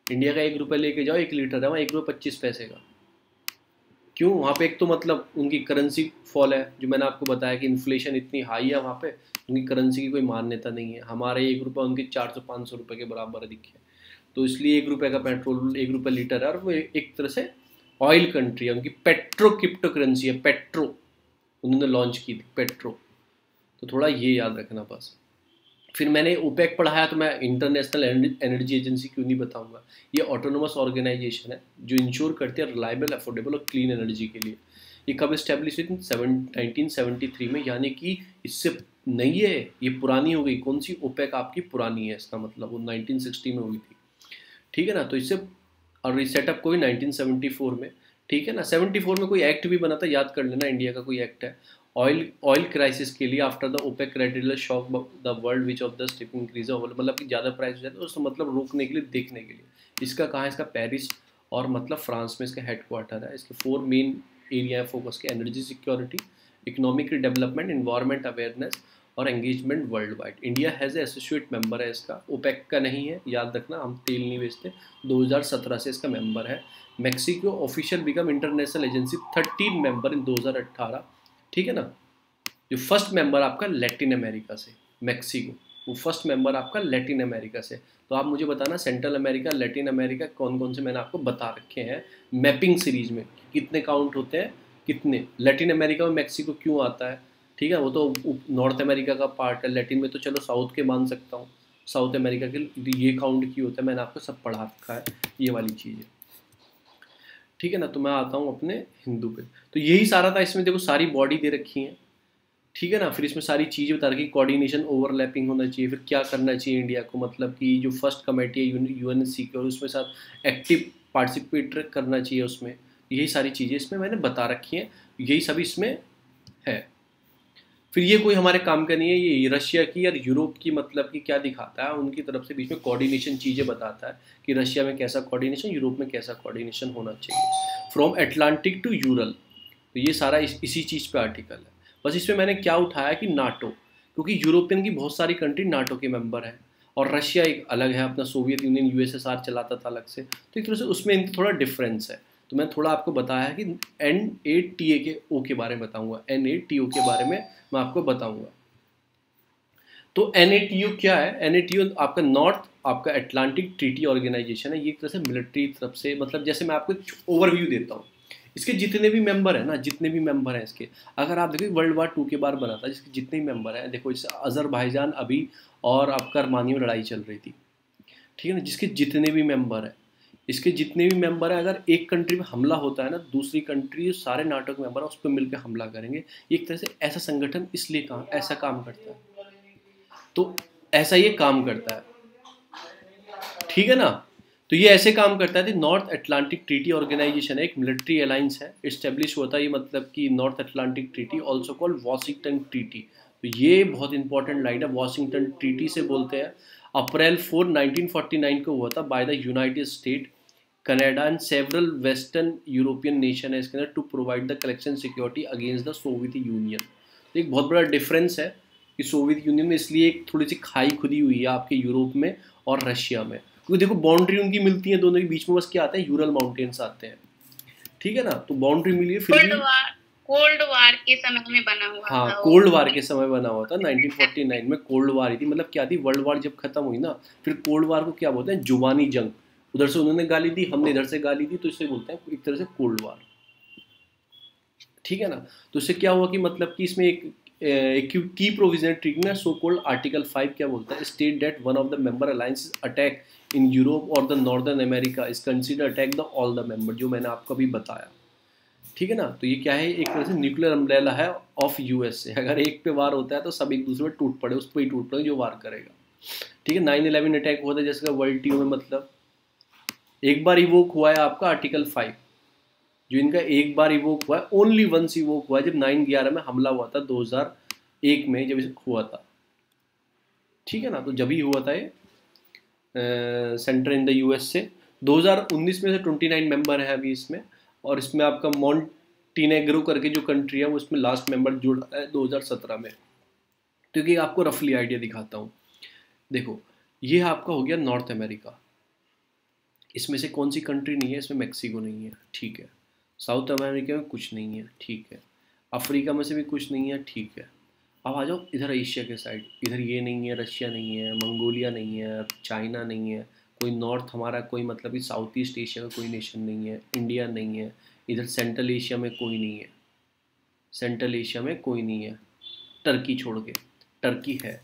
इंडिया का 1 रुपये लेके जाओ, 1 लीटर है वहाँ 1 रुपये 25 पैसे का। क्यों, वहाँ पे एक तो मतलब उनकी करेंसी फॉल है, जो मैंने आपको बताया कि इन्फ्लेशन इतनी हाई है वहाँ पे, उनकी करेंसी की कोई मान्यता नहीं है। हमारे 1 रुपये उनके 400-500 रुपये के बराबर दिखे, तो इसलिए 1 रुपये का पेट्रोल 1 रुपये लीटर है, और वो एक तरह से ऑयल कंट्री है, उनकी पेट्रो क्रिप्टो करेंसी है, पेट्रो उन्होंने लॉन्च की थी, पेट्रो। तो थोड़ा ये याद रखना बस। फिर मैंने ओपेक पढ़ाया, तो मैं इंटरनेशनल एनर्जी एजेंसी क्यों नहीं बताऊंगा। ये ऑटोनोमस ऑर्गेनाइजेशन है जो इंश्योर करती है रिलायबल, अफोर्डेबल और क्लीन एनर्जी के लिए। ये कब इस्टेब्लिश हुई थी, 1973 में, यानी कि इससे नहीं है, ये पुरानी हो गई। कौन सी, ओपेक आपकी पुरानी है, इसका मतलब वो 1960 में हुई थी। ठीक है ना, तो इससे, और सेटअप को भी 1974 में। ठीक है ना, 74 में कोई एक्ट भी बना था, याद कर लेना, इंडिया का कोई एक्ट है ऑयल क्राइसिस के लिए, after the OPEC criteria shock the world which of the step increase, मतलब कि ज़्यादा प्राइस हो जाता है उसको मतलब रोकने के लिए, देखने के लिए। इसका कहाँ है, इसका पेरिस और मतलब फ्रांस में इसका हेडक्वार्टर है। इसके 4 मेन एरिया है फोकस के, energy security, economic development, environment awareness और engagement world wide. India has associate member है इसका, ओपेक का नहीं है, याद रखना, हम तेल नहीं बेचते। 2017 से इसका मेंबर है। Mexico official become international agency, 13 member in 2018। ठीक है ना, जो फर्स्ट मेंबर आपका लैटिन अमेरिका से, मैक्सिको, वो फर्स्ट मेंबर आपका लैटिन अमेरिका से। तो आप मुझे बताना, सेंट्रल अमेरिका, लैटिन अमेरिका, कौन कौन से मैंने आपको बता रखे हैं मैपिंग सीरीज में, कितने काउंट होते हैं, कितने। लैटिन अमेरिका में मैक्सिको क्यों आता है, ठीक है, वो तो नॉर्थ अमेरिका का पार्ट है। लैटिन में तो चलो साउथ के मान सकता हूँ, साउथ अमेरिका के ये काउंट क्यों होता है, मैंने आपको सब पढ़ा रखा है, ये वाली चीज़ें। ठीक है ना, तो मैं आता हूँ अपने हिंदू पे। तो यही सारा था, इसमें देखो सारी बॉडी दे रखी है। ठीक है ना, फिर इसमें सारी चीज़ें बता रखी, कोऑर्डिनेशन ओवरलैपिंग होना चाहिए, फिर क्या करना चाहिए इंडिया को, मतलब कि जो फर्स्ट कमेटी है यूएनएससी की, और उसमें साथ एक्टिव पार्टिसिपेट करना चाहिए उसमें। यही सारी चीज़ें इसमें मैंने बता रखी हैं, यही सभी इसमें है। फिर ये कोई हमारे काम का नहीं है, ये रशिया की और यूरोप की, मतलब कि क्या दिखाता है, उनकी तरफ से बीच में कोऑर्डिनेशन चीज़ें बताता है कि रशिया में कैसा कोऑर्डिनेशन, यूरोप में कैसा कोऑर्डिनेशन होना चाहिए, फ्रॉम एटलांटिक टू यूरल। तो ये सारा इसी चीज़ पे आर्टिकल है। बस इसमें मैंने क्या उठाया कि नाटो, क्योंकि यूरोपियन की बहुत सारी कंट्री नाटो के मेंबर हैं, और रशिया एक अलग है, अपना सोवियत यूनियन यूएसएसआर चलाता था अलग से, तो एक तरह से उसमें थोड़ा डिफरेंस है। तो मैं थोड़ा आपको बताया कि NATO के ओ के बारे में बताऊंगा, NATO के बारे में मैं आपको बताऊंगा। तो NATO क्या है, NATO आपका नॉर्थ, आपका अटलांटिक ट्रीटी ऑर्गेनाइजेशन है। ये एक तरह से मिलिट्री तरफ से, मतलब जैसे मैं आपको ओवरव्यू देता हूँ, इसके जितने भी मेंबर हैं ना, जितने भी मेंबर हैं इसके, अगर आप देखो वर्ल्ड वार 2 के बार बना था, जिसके जितने भी मेंबर हैं, देखो इससे अजरबैजान अभी और आपका अर्मानी में लड़ाई चल रही थी। ठीक है ना, जिसके जितने भी मेंबर हैं, इसके जितने भी मेंबर हैं, अगर एक कंट्री में हमला होता है ना, दूसरी कंट्री सारे नाटो के मेंबर उस पर मिलकर हमला करेंगे। एक तरह से ऐसा संगठन इसलिए ऐसा काम करता है, तो ऐसा ये काम करता है। ठीक है ना, तो ये ऐसे काम करता है। नॉर्थ अटलांटिक ट्रीटी ऑर्गेनाइजेशन है, एक मिलिट्री अलायंस है, इस्टेब्लिश होता है ये, मतलब कि North Atlantic treaty, also called Washington treaty. तो ये बहुत इंपॉर्टेंट लाइन है, वॉशिंगटन ट्रीटी से बोलते हैं। अप्रैल 4, 1949 को हुआ था by the United State, Canada and several Western European nation है इसके अंदर, to provide the collection security against the Soviet Union. तो एक बहुत बड़ा डिफरेंस है कि सोवियत यूनियन में इसलिए एक थोड़ी सी खाई खुदी हुई है आपके यूरोप में और रशिया में, क्योंकि देखो बाउंड्री उनकी मिलती है दोनों के बीच में, बस क्या आता है, यूरल माउंटेन्स आते हैं, ठीक है ना, तो बाउंड्री मिली है फिर भी। कोल्ड वार के समय में बना हुआ हाँ, था, कोल्ड वार के समय बना हुआ था, 1949 में कोल्ड वार ही थी। मतलब क्या थी, वर्ल्ड वार जब खत्म हुई ना, फिर कोल्ड वार को क्या बोलते हैं, जुबानी जंग, उधर से उन्होंने गाली दी, हमने इधर से गाली दी, तो इसे बोलते हैं एक तरह से कोल्ड वार, ठीक है ना। तो इससे क्या हुआ कि मतलब कि इसमें एक की प्रोविजन ट्रीटी ना, सो कॉल्ड आर्टिकल 5 क्या बोलता है, state that one of the member alliance attack in Europe और the northern America is consider attack the all the member, जो मैंने आपको अभी बताया, ठीक है ना। तो ये क्या है, एक तरह से न्यूक्लियर अम्ब्रेला है ऑफ यूएस से, अगर एक पे वार होता है तो सब एक दूसरे पे टूट पड़े, उस पर ही टूट पड़े जो वार करेगा, ठीक है। 9/11 अटैक हुआ था जैसे वर्ल्ड टीओ में, मतलब एक बार इवोक हुआ है आपका आर्टिकल 5, जो इनका एक बार इवोक हुआ है, ओनली वंस इवोक हुआ है, जब 9/11 में हमला हुआ था 2001 में, जब इसे हुआ था, ठीक है ना। तो जब ही हुआ था ये सेंटर इन द यूएस से। 2019 में से 29 मेंबर है अभी इसमें, और इसमें आपका मॉन्टीनेग्रो करके जो कंट्री है वो इसमें लास्ट मेंबर जुड़ा है 2017 में। क्योंकि आपको रफली आइडिया दिखाता हूँ, देखो ये आपका हो गया नॉर्थ अमेरिका, इसमें से कौन सी कंट्री नहीं है, इसमें मैक्सिको नहीं है, ठीक है। साउथ अमेरिका में कुछ नहीं है, ठीक है। अफ्रीका में से भी कुछ नहीं है, ठीक है। अब आ जाओ इधर एशिया के साइड, इधर ये नहीं है, रशिया नहीं है, मंगोलिया नहीं है, चाइना नहीं है, कोई नॉर्थ हमारा कोई मतलब कि साउथ ईस्ट एशिया का कोई नेशन नहीं है, इंडिया नहीं है, इधर सेंट्रल एशिया में कोई नहीं है, सेंट्रल एशिया में कोई नहीं है, टर्की छोड़ के, टर्की है।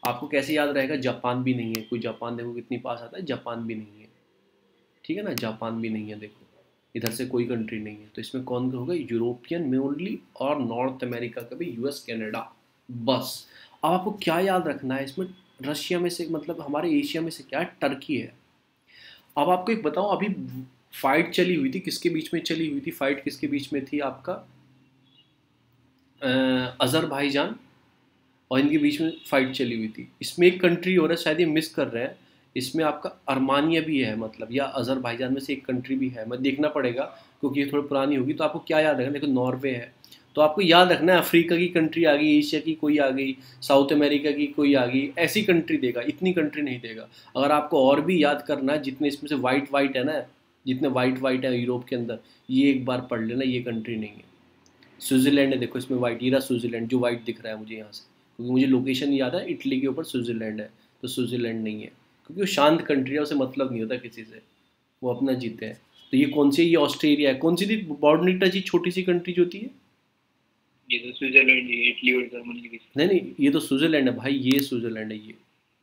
आपको कैसे याद रहेगा, जापान भी नहीं है, कोई जापान देखो कितनी पास आता है, जापान भी नहीं है, ठीक है ना, जापान भी नहीं है, देखो इधर से कोई कंट्री नहीं है। तो इसमें कौन होगा, यूरोपियन में ओनली, और नॉर्थ अमेरिका का भी यूएस कनाडा, बस। अब आपको क्या याद रखना है इसमें, रशिया में से मतलब हमारे एशिया में से क्या है, टर्की है। अब आपको एक बताओ, अभी फाइट चली हुई थी, किसके बीच में चली हुई थी फाइट, किसके बीच में थी, आपका अजरबैजान और इनके बीच में फाइट चली हुई थी। इसमें एक कंट्री और है, शायद ये मिस कर रहे हैं, इसमें आपका अर्मानिया भी है, मतलब या अजरबैजान में से एक कंट्री भी है, मैं देखना पड़ेगा क्योंकि ये थोड़ी पुरानी होगी। तो आपको क्या याद रखना, देखो नॉर्वे है, तो आपको याद रखना है अफ्रीका की कंट्री आ गई, एशिया की कोई आ गई, साउथ अमेरिका की कोई आ गई, ऐसी कंट्री देगा, इतनी कंट्री नहीं देगा। अगर आपको और भी याद करना है, जितने इसमें से वाइट वाइट है ना, जितने वाइट वाइट है यूरोप के अंदर, ये एक बार पढ़ लेना, ये कंट्री नहीं है। स्विट्ज़रलैंड है, देखो इसमें वाइट, ये रहा स्विट्ज़रलैंड जो वाइट दिख रहा है मुझे यहाँ से, क्योंकि मुझे लोकेशन याद है, इटली के ऊपर स्विट्ज़रलैंड है, तो स्विट्ज़रलैंड नहीं है, क्योंकि वो शांत कंट्री है, उसे मतलब नहीं होता किसी से, वो अपना जीते हैं। तो ये कौन सी, ये ऑस्ट्रेलिया है, कौन सी थी बाउंड्री टच छोटी सी कंट्री जो होती है, ये तो स्विट्जरलैंड, इटली और जर्मनी की। नहीं नहीं, ये तो स्विट्ज़रलैंड है भाई, ये स्विट्ज़रलैंड है ये,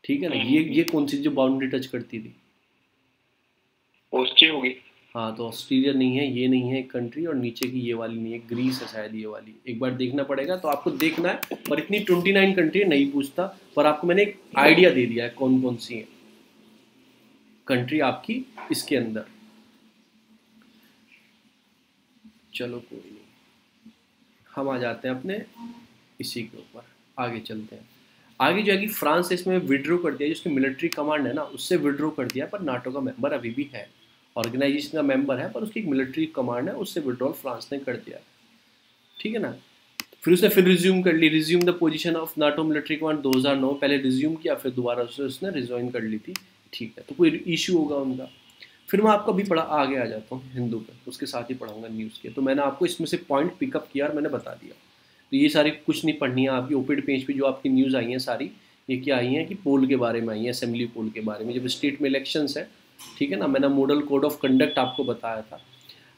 ठीक है ना। ये कौन सी जो बाउंड्री टच करती थी, ऑस्ट्रिया होगी। हाँ, तो ऑस्ट्रेलिया नहीं है, ये नहीं है एक कंट्री, और नीचे की ये वाली नहीं है, ग्रीस है शायद ये वाली, एक बार देखना पड़ेगा। तो आपको देखना है, पर इतनी 29 कंट्री नहीं पूछता, पर आपको मैंने एक आइडिया दे दिया है कौन कौन सी है कंट्री आपकी इसके अंदर। चलो कोई नहीं, हम आ जाते हैं अपने इसी के ऊपर, आगे चलते हैं। आगे जो है कि फ्रांस ने इसमें विड्रॉ कर दिया, जिसकी मिलिट्री कमांड है ना, उससे विड्रॉ कर दिया, पर नाटो का मेंबर अभी भी है, ऑर्गेनाइजेशन का मेंबर है, पर उसकी एक मिलिट्री कमांड है, उससे विड्रॉल फ्रांस ने कर दिया, ठीक है ना। फिर उसने फिर रिज्यूम कर ली, resume the position of NATO military command 2009, पहले रिज्यूम किया, फिर दोबारा उसने रिज्वाइन कर ली थी, ठीक है। तो कोई इशू होगा उनका। फिर मैं आपको अभी पढ़ा आगे आ जाता हूँ हिंदू पे, उसके साथ ही पढ़ाऊंगा न्यूज़ के। तो मैंने आपको इसमें से पॉइंट पिकअप किया और मैंने बता दिया। तो ये सारी कुछ नहीं पढ़नी है आपकी, ओपेड पेज पे जो आपकी न्यूज़ आई हैं सारी, ये क्या आई हैं कि पोल के बारे में आई हैं, असेंबली पोल के बारे में, जब स्टेट में इलेक्शंस है, ठीक है ना। मैंने मॉडल कोड ऑफ कंडक्ट आपको बताया था।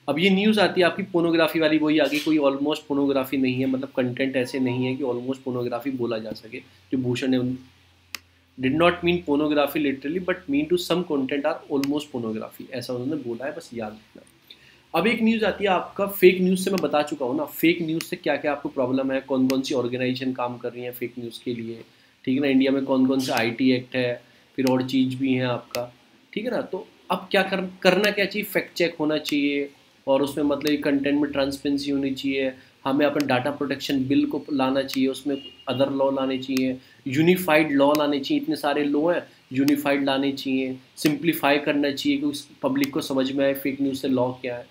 अब ये न्यूज़ आती है आपकी पोर्नोग्राफी वाली, वही आ गई, कोई ऑलमोस्ट पोर्नोग्राफी नहीं है, मतलब कंटेंट ऐसे नहीं है कि ऑलमोस्ट पोर्नोग्राफी बोला जा सके। जो भूषण ने did not mean pornography literally, but mean to some content are almost pornography, ऐसा उन्होंने बोला है, बस याद रखना। अब एक न्यूज़ आती है आपका फेक न्यूज़ से, मैं बता चुका हूँ ना फेक न्यूज़ से क्या क्या आपको प्रॉब्लम है, कौन कौन सी ऑर्गेनाइजेशन काम कर रही है फेक न्यूज़ के लिए, ठीक है ना। इंडिया में कौन कौन सा IT एक्ट है, फिर और चीज़ भी है आपका, ठीक है ना। तो अब क्या करना क्या चाहिए, फैक्ट चेक होना चाहिए, और उसमें मतलब कंटेंट में ट्रांसपेरेंसी होनी चाहिए, हमें अपन डाटा प्रोटेक्शन बिल को लाना चाहिए, उसमें अदर लॉ लाने चाहिए, यूनिफाइड लॉ लाने चाहिए, इतने सारे लॉ हैं, यूनिफाइड लाने चाहिए, सिंप्लीफाई करना चाहिए कि उस पब्लिक को समझ में आए फेक न्यूज़ से लॉ क्या है,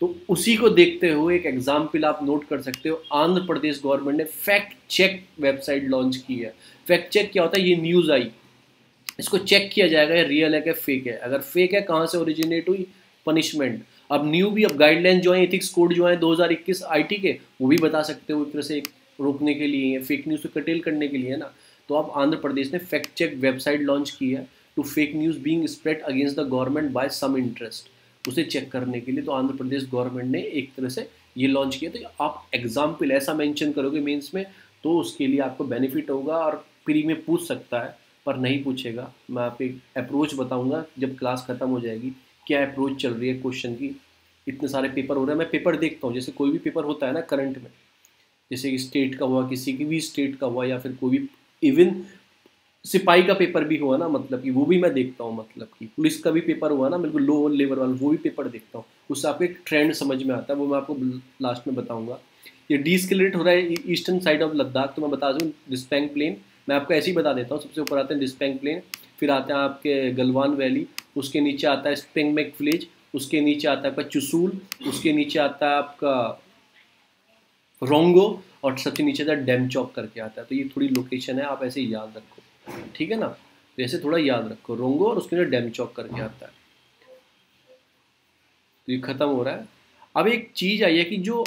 तो उसी को देखते हुए एक एग्जाम्पल आप नोट कर सकते हो, आंध्र प्रदेश गवर्नमेंट ने फैक्ट चेक वेबसाइट लॉन्च की है। फैक्ट चेक क्या होता है, ये न्यूज़ आई, इसको चेक किया जाएगा ये रियल है क्या फेक है, अगर फेक है कहाँ से ओरिजिनेट हुई, पनिशमेंट। अब न्यू भी अब गाइडलाइन जो है, एथिक्स कोड जो है 2021 आईटी के, वो भी बता सकते हो एक तरह से रोकने के लिए, फेक न्यूज़ को कटेल करने के लिए ना। तो अब आंध्र प्रदेश ने फैक्ट चेक वेबसाइट लॉन्च की है to fake news being spread against the government by some interest, उसे चेक करने के लिए। तो आंध्र प्रदेश गवर्नमेंट ने एक तरह से ये लॉन्च किया। तो आप एग्जाम्पल ऐसा मेंशन करोगे मेंस में तो उसके लिए आपको बेनिफिट होगा, और प्री में पूछ सकता है पर नहीं पूछेगा। मैं आपको एक अप्रोच बताऊंगा जब क्लास ख़त्म हो जाएगी, क्या अप्रोच चल रही है क्वेश्चन की। इतने सारे पेपर हो रहे हैं, मैं पेपर देखता हूँ, जैसे कोई भी पेपर होता है ना करंट में, जैसे कि स्टेट का हुआ, किसी की भी स्टेट का हुआ, या फिर कोई भी इवन सिपाही का पेपर भी हुआ ना, मतलब कि वो भी मैं देखता हूँ, मतलब कि पुलिस का भी पेपर हुआ ना बिल्कुल लो लेवल वाला, वो भी पेपर देखता हूँ। उससे आपको एक ट्रेंड समझ में आता है, वो मैं आपको लास्ट में बताऊंगा। ये डीस्केलेट हो रहा है ईस्टर्न साइड ऑफ लद्दाख, तो मैं बता दूँ डिस्पेंग प्लेन, मैं आपको ऐसे ही बता देता हूँ। सबसे ऊपर आते हैं डिस्पेंग प्लेन, फिर आते हैं आपके गलवान वैली, उसके नीचे आता है स्पेंगमेक विलेज, उसके नीचे आता है आपका चुसूल, उसके नीचे आता है आपका रोंगो, और सबसे नीचे आता है डेमचौक करके आता है। तो ये थोड़ी लोकेशन है, आप ऐसे ही याद रखो, ठीक है ना। तो ऐसे थोड़ा याद रखो, रोंगो और उसके नीचे डेमचौक करके आता है। तो ये खत्म हो रहा है। अब एक चीज़ आई है कि जो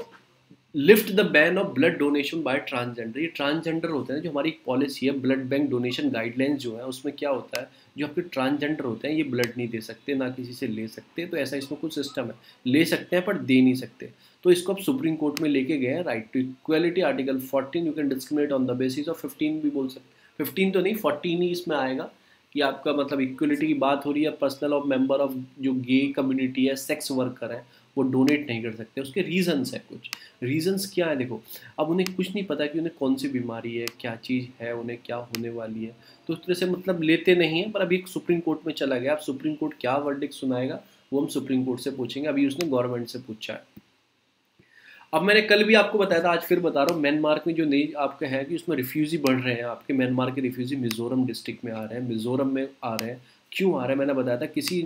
lift the ban of blood donation by transgender, ये ट्रांसजेंडर होते हैं, जो हमारी एक पॉलिसी है ब्लड बैंक डोनेशन गाइडलाइंस जो है, उसमें क्या होता है, जो आपके ट्रांसजेंडर होते हैं ये ब्लड नहीं दे सकते, ना किसी से ले सकते। तो ऐसा इसमें कुछ सिस्टम है, ले सकते हैं पर दे नहीं सकते। तो इसको अब सुप्रीम कोर्ट में लेके गए हैं, right to equality article 14, you can discriminate on the basis of 15 भी बोल सकते, 15 तो नहीं 14 ही इसमें आएगा, कि आपका मतलब इक्वलिटी की बात हो रही है, पर्सनल ऑफ मेंबर ऑफ जो गे कम्युनिटी है, सेक्स वर्कर है, वो डोनेट नहीं कर सकते। उसके रीजंस है, कुछ रीजंस क्या है देखो। अब उन्हें कुछ नहीं पता कि उन्हें कौन सी बीमारी है, क्या चीज़ है, उन्हें क्या होने वाली है, तो उस तरह से मतलब लेते नहीं है। पर अभी सुप्रीम कोर्ट में चला गया, अब सुप्रीम कोर्ट क्या वर्डिक्ट सुनाएगा वो हम सुप्रीम कोर्ट से पूछेंगे, अभी उसने गवर्नमेंट से पूछा है। अब मैंने कल भी आपको बताया था, आज फिर बता रहा हूँ, म्यांमार में जो नई आपका है कि उसमें रिफ्यूजी बढ़ रहे हैं, आपके म्यांमार के रिफ्यूजी मिजोरम डिस्ट्रिक्ट में आ रहे हैं, मिजोरम में आ रहे हैं। क्यों आ रहे हैं, मैंने बताया था, किसी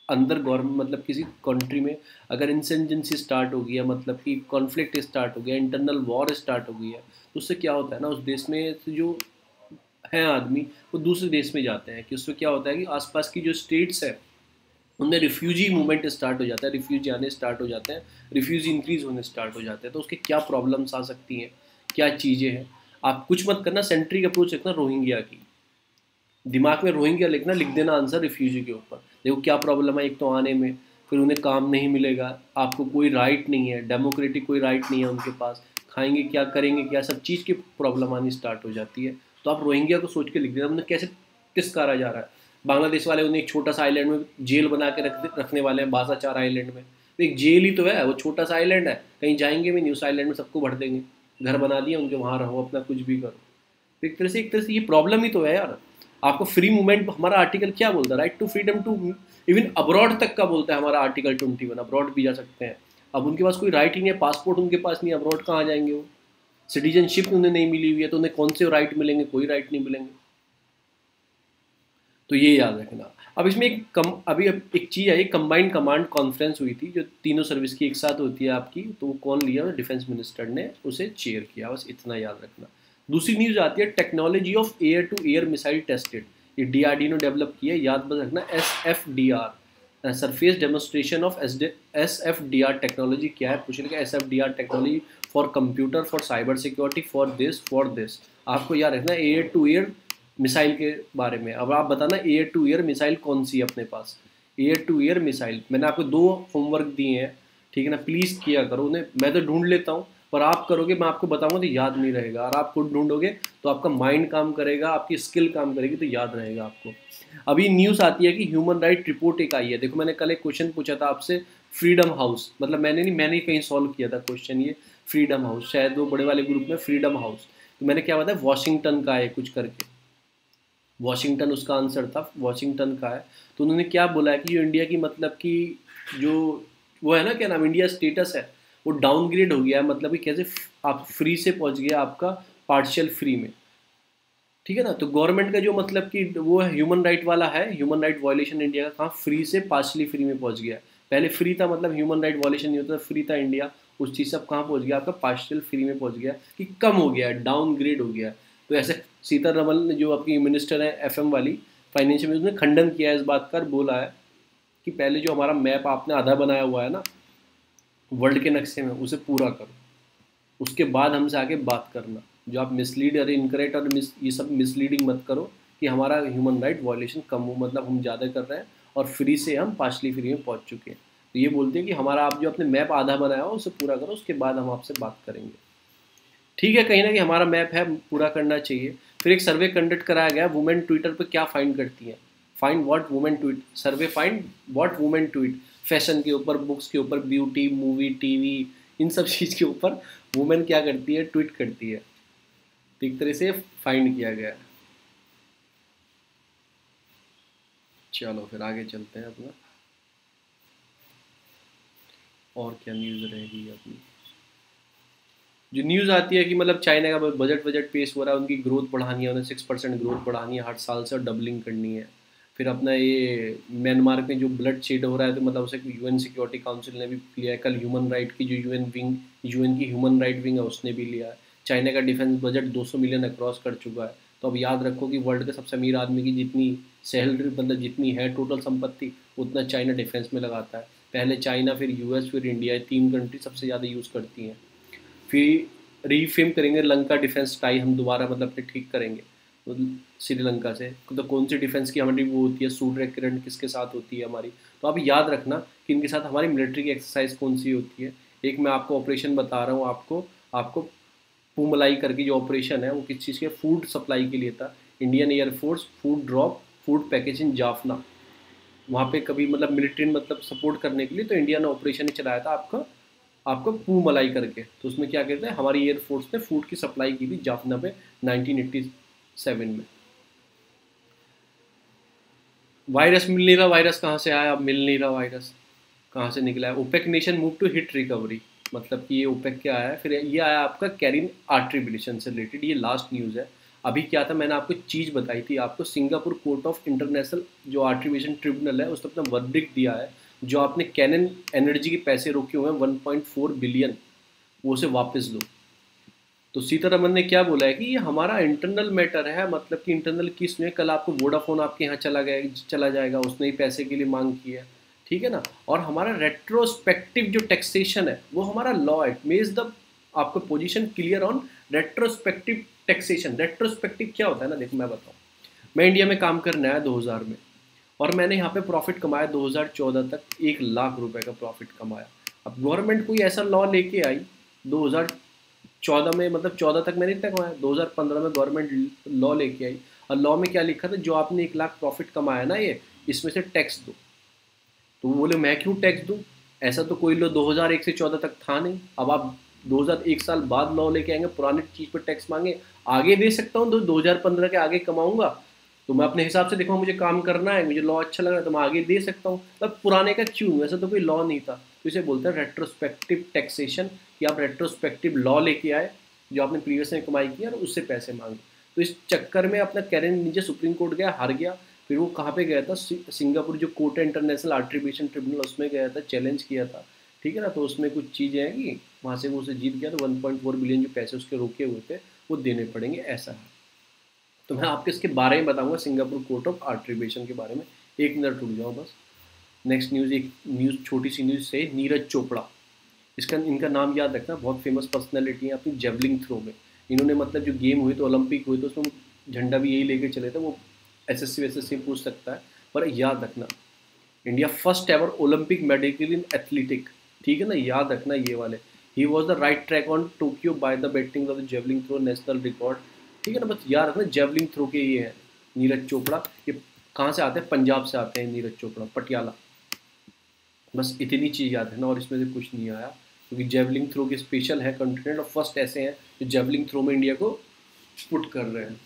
अंदर गवर्नमेंट मतलब किसी कंट्री में अगर इंसर्जेंसी स्टार्ट हो गई है, मतलब कि कॉन्फ्लिक्ट स्टार्ट हो गया, इंटरनल वॉर स्टार्ट हो गई है, तो उससे क्या होता है ना, उस देश में जो है आदमी वो दूसरे देश में जाते हैं, कि उससे क्या होता है कि आसपास की जो स्टेट्स है उनमें रिफ्यूजी मूवमेंट स्टार्ट हो जाता है, रिफ्यूजी आने स्टार्ट हो जाते हैं, रिफ्यूजी इंक्रीज होने स्टार्ट हो जाते हैं। तो उसके क्या प्रॉब्लम्स आ सकती हैं, क्या चीज़ें हैं, आप कुछ मत करना, सेंट्रिक अप्रोच रखना रोहिंग्या की, दिमाग में रोहिंग्या लिखना, लिख देना आंसर रिफ्यूजी के ऊपर। देखो क्या प्रॉब्लम है, एक तो आने में, फिर उन्हें काम नहीं मिलेगा, आपको कोई राइट नहीं है, डेमोक्रेटिक कोई राइट नहीं है उनके पास, खाएंगे क्या, करेंगे क्या, सब चीज़ की प्रॉब्लम आनी स्टार्ट हो जाती है। तो आप रोहिंग्या को सोच के लिख देना, उन्हें कैसे टिस्कारा जा रहा है। बांग्लादेश वाले उन्हें एक छोटा सा आइलैंड में जेल बना के रखने वाले हैं, बासा चार आइलैंड में, तो एक जेल ही तो है, वो छोटा सा आइलैंड है, कहीं जाएंगे भी नहीं, उस आइलैंड में सबको भर देंगे, घर बना दिया उनके, वहाँ रहो अपना कुछ भी करो। तो एक तरह से ये प्रॉब्लम ही तो है यार। आपको फ्री मूवमेंट, हमारा आर्टिकल क्या बोलता है, right to freedom to, even abroad तक का बोलता है हमारा आर्टिकल 21, अब्रॉड भी जा सकते हैं। अब उनके पास कोई राइट ही नहीं है, पासपोर्ट उनके पास नहीं, अब्रॉड कहाँ जाएंगे वो, सिटीजनशिप उन्हें नहीं मिली हुई है, तो उन्हें कौन से राइट मिलेंगे, कोई राइट नहीं मिलेंगे। तो ये याद रखना। अब इसमें अभी एक चीज़ आई, कंबाइंड कमांड कॉन्फ्रेंस हुई थी जो तीनों सर्विस की एक साथ होती है आपकी, तो वो कौन लिया, डिफेंस मिनिस्टर ने उसे चेयर किया, बस इतना याद रखना। दूसरी न्यूज़ आती है, technology of air to air missile tested, ये DRDO ने डेवलप किया, याद बस रखना, SFDR, surface demonstration of SFDR technology क्या है, पूछ लेगा, SFDR technology for computer for cyber security for this आपको याद रखना, एयर टू एयर मिसाइल के बारे में। अब आप बताना एयर टू एयर मिसाइल कौन सी है अपने पास, एयर टू एयर मिसाइल, मैंने आपको 2 होमवर्क दिए हैं, ठीक है ना, प्लीज़ किया करो उन्हें, मैं तो ढूंढ लेता हूँ, पर आप करोगे, मैं आपको बताऊंगा तो याद नहीं रहेगा, और आप खुद ढूंढोगे तो आपका माइंड काम करेगा, आपकी स्किल काम करेगी, तो याद रहेगा आपको। अभी न्यूज़ आती है कि ह्यूमन राइट रिपोर्ट एक आई है, देखो मैंने कल एक क्वेश्चन पूछा था आपसे, फ्रीडम हाउस, मतलब मैंने कहीं सॉल्व किया था क्वेश्चन, ये फ्रीडम हाउस, शायद वो बड़े वाले ग्रुप में फ्रीडम हाउस, तो मैंने क्या बताया, वॉशिंगटन का है कुछ करके, वॉशिंगटन उसका आंसर था, वॉशिंगटन का है। तो उन्होंने क्या बोला है कि जो इंडिया की मतलब कि जो वो है ना, क्या नाम, इंडिया स्टेटस है वो डाउनग्रेड हो गया है, मतलब कि कैसे आप फ्री से पहुंच गया आपका पार्शियल फ्री में, ठीक है ना। तो गवर्नमेंट का जो मतलब कि वो ह्यूमन राइट वाला है, ह्यूमन राइट वायलेशन इंडिया का, कहाँ फ्री से पार्शली फ्री में पहुंच गया है। पहले फ्री था, मतलब ह्यूमन राइट वॉलेशन नहीं होता था, फ्री था इंडिया, उस चीज़ से अब कहाँ पहुँच गया, आपका पार्शियल फ्री में पहुँच गया कि कम हो गया, डाउनग्रेड हो गया। तो ऐसे सीतारमन ने, जो आपकी मिनिस्टर है एफएम वाली, फाइनेंशियल, उसने खंडन किया है इस बात का, बोला है कि पहले जो हमारा मैप आपने आधा बनाया हुआ है ना वर्ल्ड के नक्शे में, उसे पूरा करो, उसके बाद हमसे आगे बात करना। जो आप मिसलीड और इनकरेक्ट और ये सब मिसलीडिंग मत करो कि हमारा ह्यूमन राइट वॉयलेशन कम हो, मतलब हम ज़्यादा कर रहे हैं और फ्री से हम पार्शली फ्री में पहुंच चुके हैं। तो ये बोलते हैं कि हमारा आप जो अपने मैप आधा बनाया हो उसे पूरा करो, उसके बाद हम आपसे बात करेंगे। ठीक है, कहीं ना कहीं हमारा मैप है, पूरा करना चाहिए। फिर एक सर्वे कंडक्ट कराया गया, वुमेन ट्विटर पर क्या फाइंड करती हैं, find what women tweet, survey find what women tweet, fashion के ऊपर, बुक्स के ऊपर, ब्यूटी, मूवी, टीवी, इन सब चीज़ के ऊपर वुमेन क्या करती है, ट्वीट करती है। तो एक तरह से फाइंड किया गया है। चलो फिर आगे चलते हैं अपना, और क्या न्यूज़ रहेगी अपनी। जो न्यूज़ आती है कि मतलब चाइना का बजट पेश हो रहा है, उनकी ग्रोथ बढ़ानी है, उन्हें 6% ग्रोथ बढ़ानी है हर साल से और डबलिंग करनी है। फिर अपना ये म्यांमार में जो ब्लड शेड हो रहा है, तो मतलब उसे यूएन सिक्योरिटी काउंसिल ने भी लिया है। कल ह्यूमन राइट की जो यूएन की ह्यूमन राइट विंग है उसने भी लिया है। चाइना का डिफेंस बजट 200 मिलियन अक्रॉस कर चुका है। तो अब याद रखो कि वर्ल्ड के सबसे अमीर आदमी की जितनी सैलरी, मतलब जितनी है टोटल संपत्ति, उतना चाइना डिफेंस में लगाता है। पहले चाइना, फिर यूएस, फिर इंडिया, ये 3 कंट्री सबसे ज़्यादा यूज़ करती हैं। फिर रीफिल्म करेंगे लंका डिफेंस टाई, हम दोबारा मतलब अपने ठीक करेंगे तो श्रीलंका से। तो कौन सी डिफेंस की हमारी वो होती है, सूर्य किसके साथ होती है हमारी। तो आप याद रखना कि इनके साथ हमारी मिलिट्री की एक्सरसाइज कौन सी होती है। एक मैं आपको ऑपरेशन बता रहा हूँ, आपको पूमलाई करके जो ऑपरेशन है वो किस चीज़ के, फूड सप्लाई के लिए था। Indian air force food drop food packaging Jaffna, वहाँ पे कभी मतलब मिलिट्री मतलब सपोर्ट करने के लिए तो इंडिया ने ऑपरेशन ही चलाया था आपका, आपको पू मलाई करके। तो उसमें क्या कहते हैं, हमारी एयरफोर्स ने फूड की सप्लाई की थी जाफना पे 1987 में। वायरस मिल नहीं रहा, वायरस कहाँ से आया, अब मिल नहीं रहा वायरस कहाँ से निकला है। OPEC nation move to hit recovery, मतलब कि ये ओपेक क्या आया, फिर ये आया आपका कैरिन आर्ट्रीब्यूशन से रिलेटेड, ये लास्ट न्यूज़ है। अभी क्या था, मैंने आपको चीज़ बताई थी, आपको सिंगापुर कोर्ट ऑफ इंटरनेशनल जो आर्ट्रीब्यूशन ट्रिब्यूनल है उसने अपना वर्डिक्ट दिया है। जो आपने कैनन एनर्जी के पैसे रोके हुए हैं 1.4 बिलियन, वो उसे वापस दो। तो सीतारमन ने क्या बोला है कि ये हमारा इंटरनल मैटर है, मतलब कि इंटरनल किस में, कल आपको वोडाफोन आपके यहाँ चला जाएगा, उसने ही पैसे के लिए मांग की है, ठीक है ना। और हमारा रेट्रोस्पेक्टिव जो टैक्सेशन है वो हमारा लॉ है, इट मेक्स द आपको position clear on retrospective taxation. Retrospective क्या होता है ना, देखो मैं बताऊँ। मैं इंडिया में काम करने आया 2000 में, और मैंने यहाँ पे प्रॉफिट कमाया 2014 तक 1 लाख रुपए का प्रॉफिट कमाया। अब गवर्नमेंट कोई ऐसा लॉ लेके आई 2014 में, मतलब 14 तक मैंने इतना कमाया, 2015 में गवर्नमेंट लॉ लेके आई, और लॉ में क्या लिखा था, जो आपने 1 लाख प्रॉफिट कमाया ना, ये इसमें से टैक्स दो। तो वो बोले मैं क्यों टैक्स दूँ, ऐसा तो कोई लॉ 2001 से 14 तक था नहीं। अब आप 2001 साल बाद लॉ लेके आएंगे, पुरानी चीज़ पर टैक्स मांगे। आगे दे सकता हूँ तो 2015 के आगे कमाऊंगा, तो मैं अपने हिसाब से देखो मुझे काम करना है, मुझे लॉ अच्छा लग रहा है तो मैं आगे दे सकता हूँ। तब पुराने का क्यों, ऐसा तो कोई लॉ नहीं था। तो इसे बोलते हैं रेट्रोस्पेक्टिव टैक्सेशन, कि आप रेट्रोस्पेक्टिव लॉ लेके आए, जो आपने प्रीवियस में कमाई की और उससे पैसे मांगे। तो इस चक्कर में अपना कैरन नीचे सुप्रीम कोर्ट गया, हार गया। फिर वो कहाँ पे गया था, सिंगापुर जो कोर्ट है इंटरनेशनल आर्ट्रीब्यूशन ट्रिब्यूनल, उसमें गया था, चैलेंज किया था, ठीक है ना। तो उसमें कुछ चीज़ें हैं कि वहाँ से वो उसे जीत गया, तो 1.4 बिलियन जो पैसे उसके रोके हुए थे वो देने पड़ेंगे, ऐसा है। तो मैं आपको इसके बारे में बताऊंगा, सिंगापुर कोर्ट ऑफ आर्ट्रीब्यूशन के बारे में। 1 मिनट रुक जाओ बस। नेक्स्ट न्यूज़, एक न्यूज़ छोटी सी न्यूज़ से, नीरज चोपड़ा, इनका नाम याद रखना, बहुत फेमस पर्सनैलिटी है अपनी जेवलिंग थ्रो में। इन्होंने मतलब जो गेम हुए तो ओलंपिक हुए तो उसमें झंडा भी यही लेके चले थे। वो एसएससी पूछ सकता है, पर याद रखना India first ever Olympic medal in athletic, ठीक है ना, याद रखना ये वाले। He was the right track on Tokyo by the batting of the javelin throw national record, ठीक है ना। बस याद रखना जेवलिंग थ्रो के ये है नीरज चोपड़ा। ये कहाँ से आते हैं, पंजाब से आते हैं नीरज चोपड़ा, पटियाला। बस इतनी चीज़ याद रखना, और इसमें से कुछ नहीं आया, क्योंकि जेवलिंग थ्रो के स्पेशल है कंटेंट, और फर्स्ट ऐसे हैं जो जेवलिंग थ्रो में इंडिया को पुट कर रहे हैं।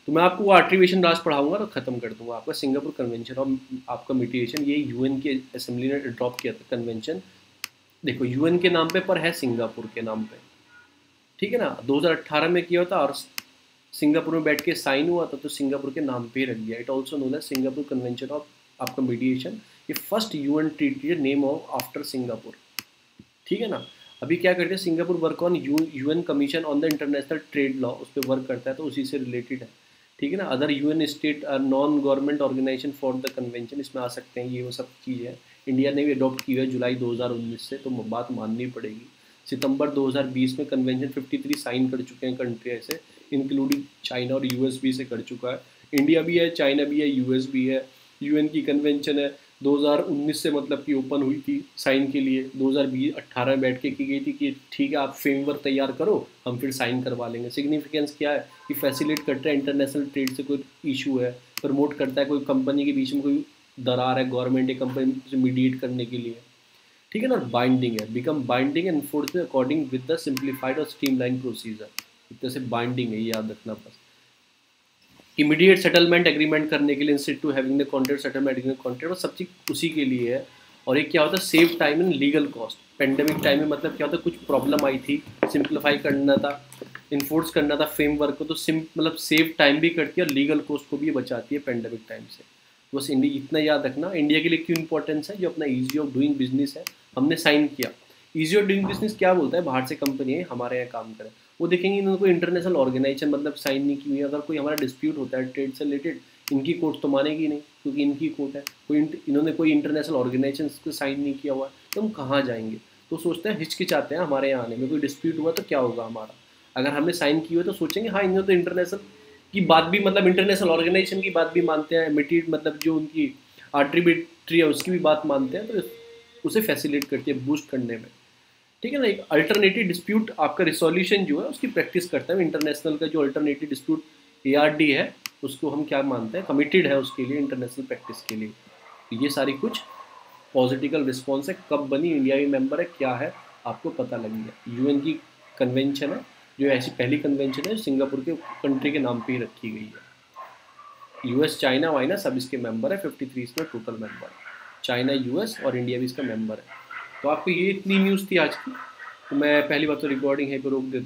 तो मैं आपको वो आर्ट्रीब्यूशन राज पढ़ाऊंगा और ख़त्म कर दूंगा आपका सिंगापुर कन्वेंशन और आपका मिटिगेशन। ये यूएन के असेंबली ने ड्रॉप किया था कन्वेंशन। देखो यूएन के नाम पे पर है सिंगापुर के नाम पे, ठीक है ना। 2018 में किया था और सिंगापुर में बैठ के साइन हुआ था, तो सिंगापुर के नाम पे ही रख दिया। It also known as Singapore convention of आपका मीडिएशन। ये फर्स्ट यूएन ट्रीटी है नेम ऑफ आफ्टर सिंगापुर, ठीक है ना। अभी क्या करते हैं, Singapore work on UN commission on the international trade law, उस पर वर्क करता है, तो उसी से रिलेटेड है, ठीक है ना। Other UN state are non government organisation for the convention, इसमें आ सकते हैं, ये वो सब चीज़ है। इंडिया ने भी अडॉप्ट की है जुलाई 2019 से, तो बात माननी पड़ेगी। सितंबर 2020 में कन्वेंशन 53 साइन कर चुके हैं कंट्री ऐसे, इंक्लूडिंग चाइना और यूएस भी से कर चुका है। इंडिया भी है, चाइना भी है, यूएस भी है। यूएन की कन्वेंशन है 2019 से मतलब कि ओपन हुई थी साइन के लिए, 2018 में बैठ के की गई थी कि ठीक है आप फ्रेमवर्क तैयार करो, हम फिर साइन करवा लेंगे। सिग्निफिकेंस क्या है कि फैसिलिटेट करता है इंटरनेशनल ट्रेड से कोई इशू है, प्रमोट करता है, कोई कंपनी के बीच में कोई दरार है, गवर्नमेंट या कंपनी से मीडिएट करने के लिए, ठीक है ना। बाइंडिंग है, become binding and enforcement according with the simplified और स्ट्रीमलाइन प्रोसीजर, एक तरह से बाइंडिंग है, ये याद रखना बस। इमीडिएट सेटलमेंट एग्रीमेंट करने के लिए instead to having the contract settlement agreement contract, वो सब चीज़ उसी के लिए है। और एक क्या होता है, save time in legal cost. Pandemic time में मतलब क्या होता है, कुछ प्रॉब्लम आई थी, सिंप्लीफाई करना था, इन्फोर्स करना था फ्रेमवर्क को, तो मतलब सेव टाइम भी करती है और लीगल कॉस्ट को भी बचाती है पेंडेमिक टाइम से। बस इंडिया इतना याद रखना, इंडिया के लिए क्यों इंपॉर्टेंस है, जो अपना ईजी ऑफ डूइंग बिजनेस है हमने साइन किया। ईजी ऑफ डूइंग बिजनेस क्या बोलता है, बाहर से कंपनी है हमारे यहाँ काम करे, वो देखेंगे इन्होंने कोई इंटरनेशनल ऑर्गेनाइजेशन मतलब साइन नहीं की हुई है, अगर कोई हमारा डिस्प्यूट होता है ट्रेड से रिलेटेड, इनकी कोर्ट तो मानेगी नहीं क्योंकि इनकी कोर्ट है, कोई इन्होंने कोई इंटरनेशनल ऑर्गेनाइजेशन को साइन नहीं किया हुआ है, तो हम कहाँ जाएंगे। तो सोचते हैं, हिचकिचाते हैं हमारे यहाँ आने में, कोई डिस्प्यूट हुआ तो क्या होगा हमारा। अगर हमने साइन की हुई तो सोचेंगे हाँ इन्होंने तो इंटरनेशनल की बात भी मतलब इंटरनेशनल ऑर्गेनाइजेशन की बात भी मानते हैं, मिटीड मतलब जो उनकी आर्बिट्री है उसकी भी बात मानते हैं, तो उसे फैसिलिटेट करती है बूस्ट करने में, ठीक है ना। एक अल्टरनेटिव डिस्प्यूट आपका रिसोल्यूशन जो है उसकी प्रैक्टिस करता है इंटरनेशनल का, जो अल्टरनेटिव डिस्प्यूट एआरडी है उसको हम क्या मानते हैं, कमिटेड है उसके लिए इंटरनेशनल प्रैक्टिस के लिए। तो ये सारी कुछ पॉजिटिव रिस्पॉन्स है, कब बनी, इंडिया भी मेंबर है, क्या है आपको पता लग गया। यूएन की कन्वेंशन है, जो ऐसी पहली कन्वेंशन है सिंगापुर के कंट्री के नाम पे ही रखी गई है। यूएस चाइना वाइना सब इसके मेंबर है, 53 इसमें टोटल मेंबर है, चाइना यूएस और इंडिया भी इसका मेंबर है। तो आपको ये इतनी न्यूज़ थी आज की, तो मैं पहली बात तो रिकॉर्डिंग है पर रोक देता हूँ।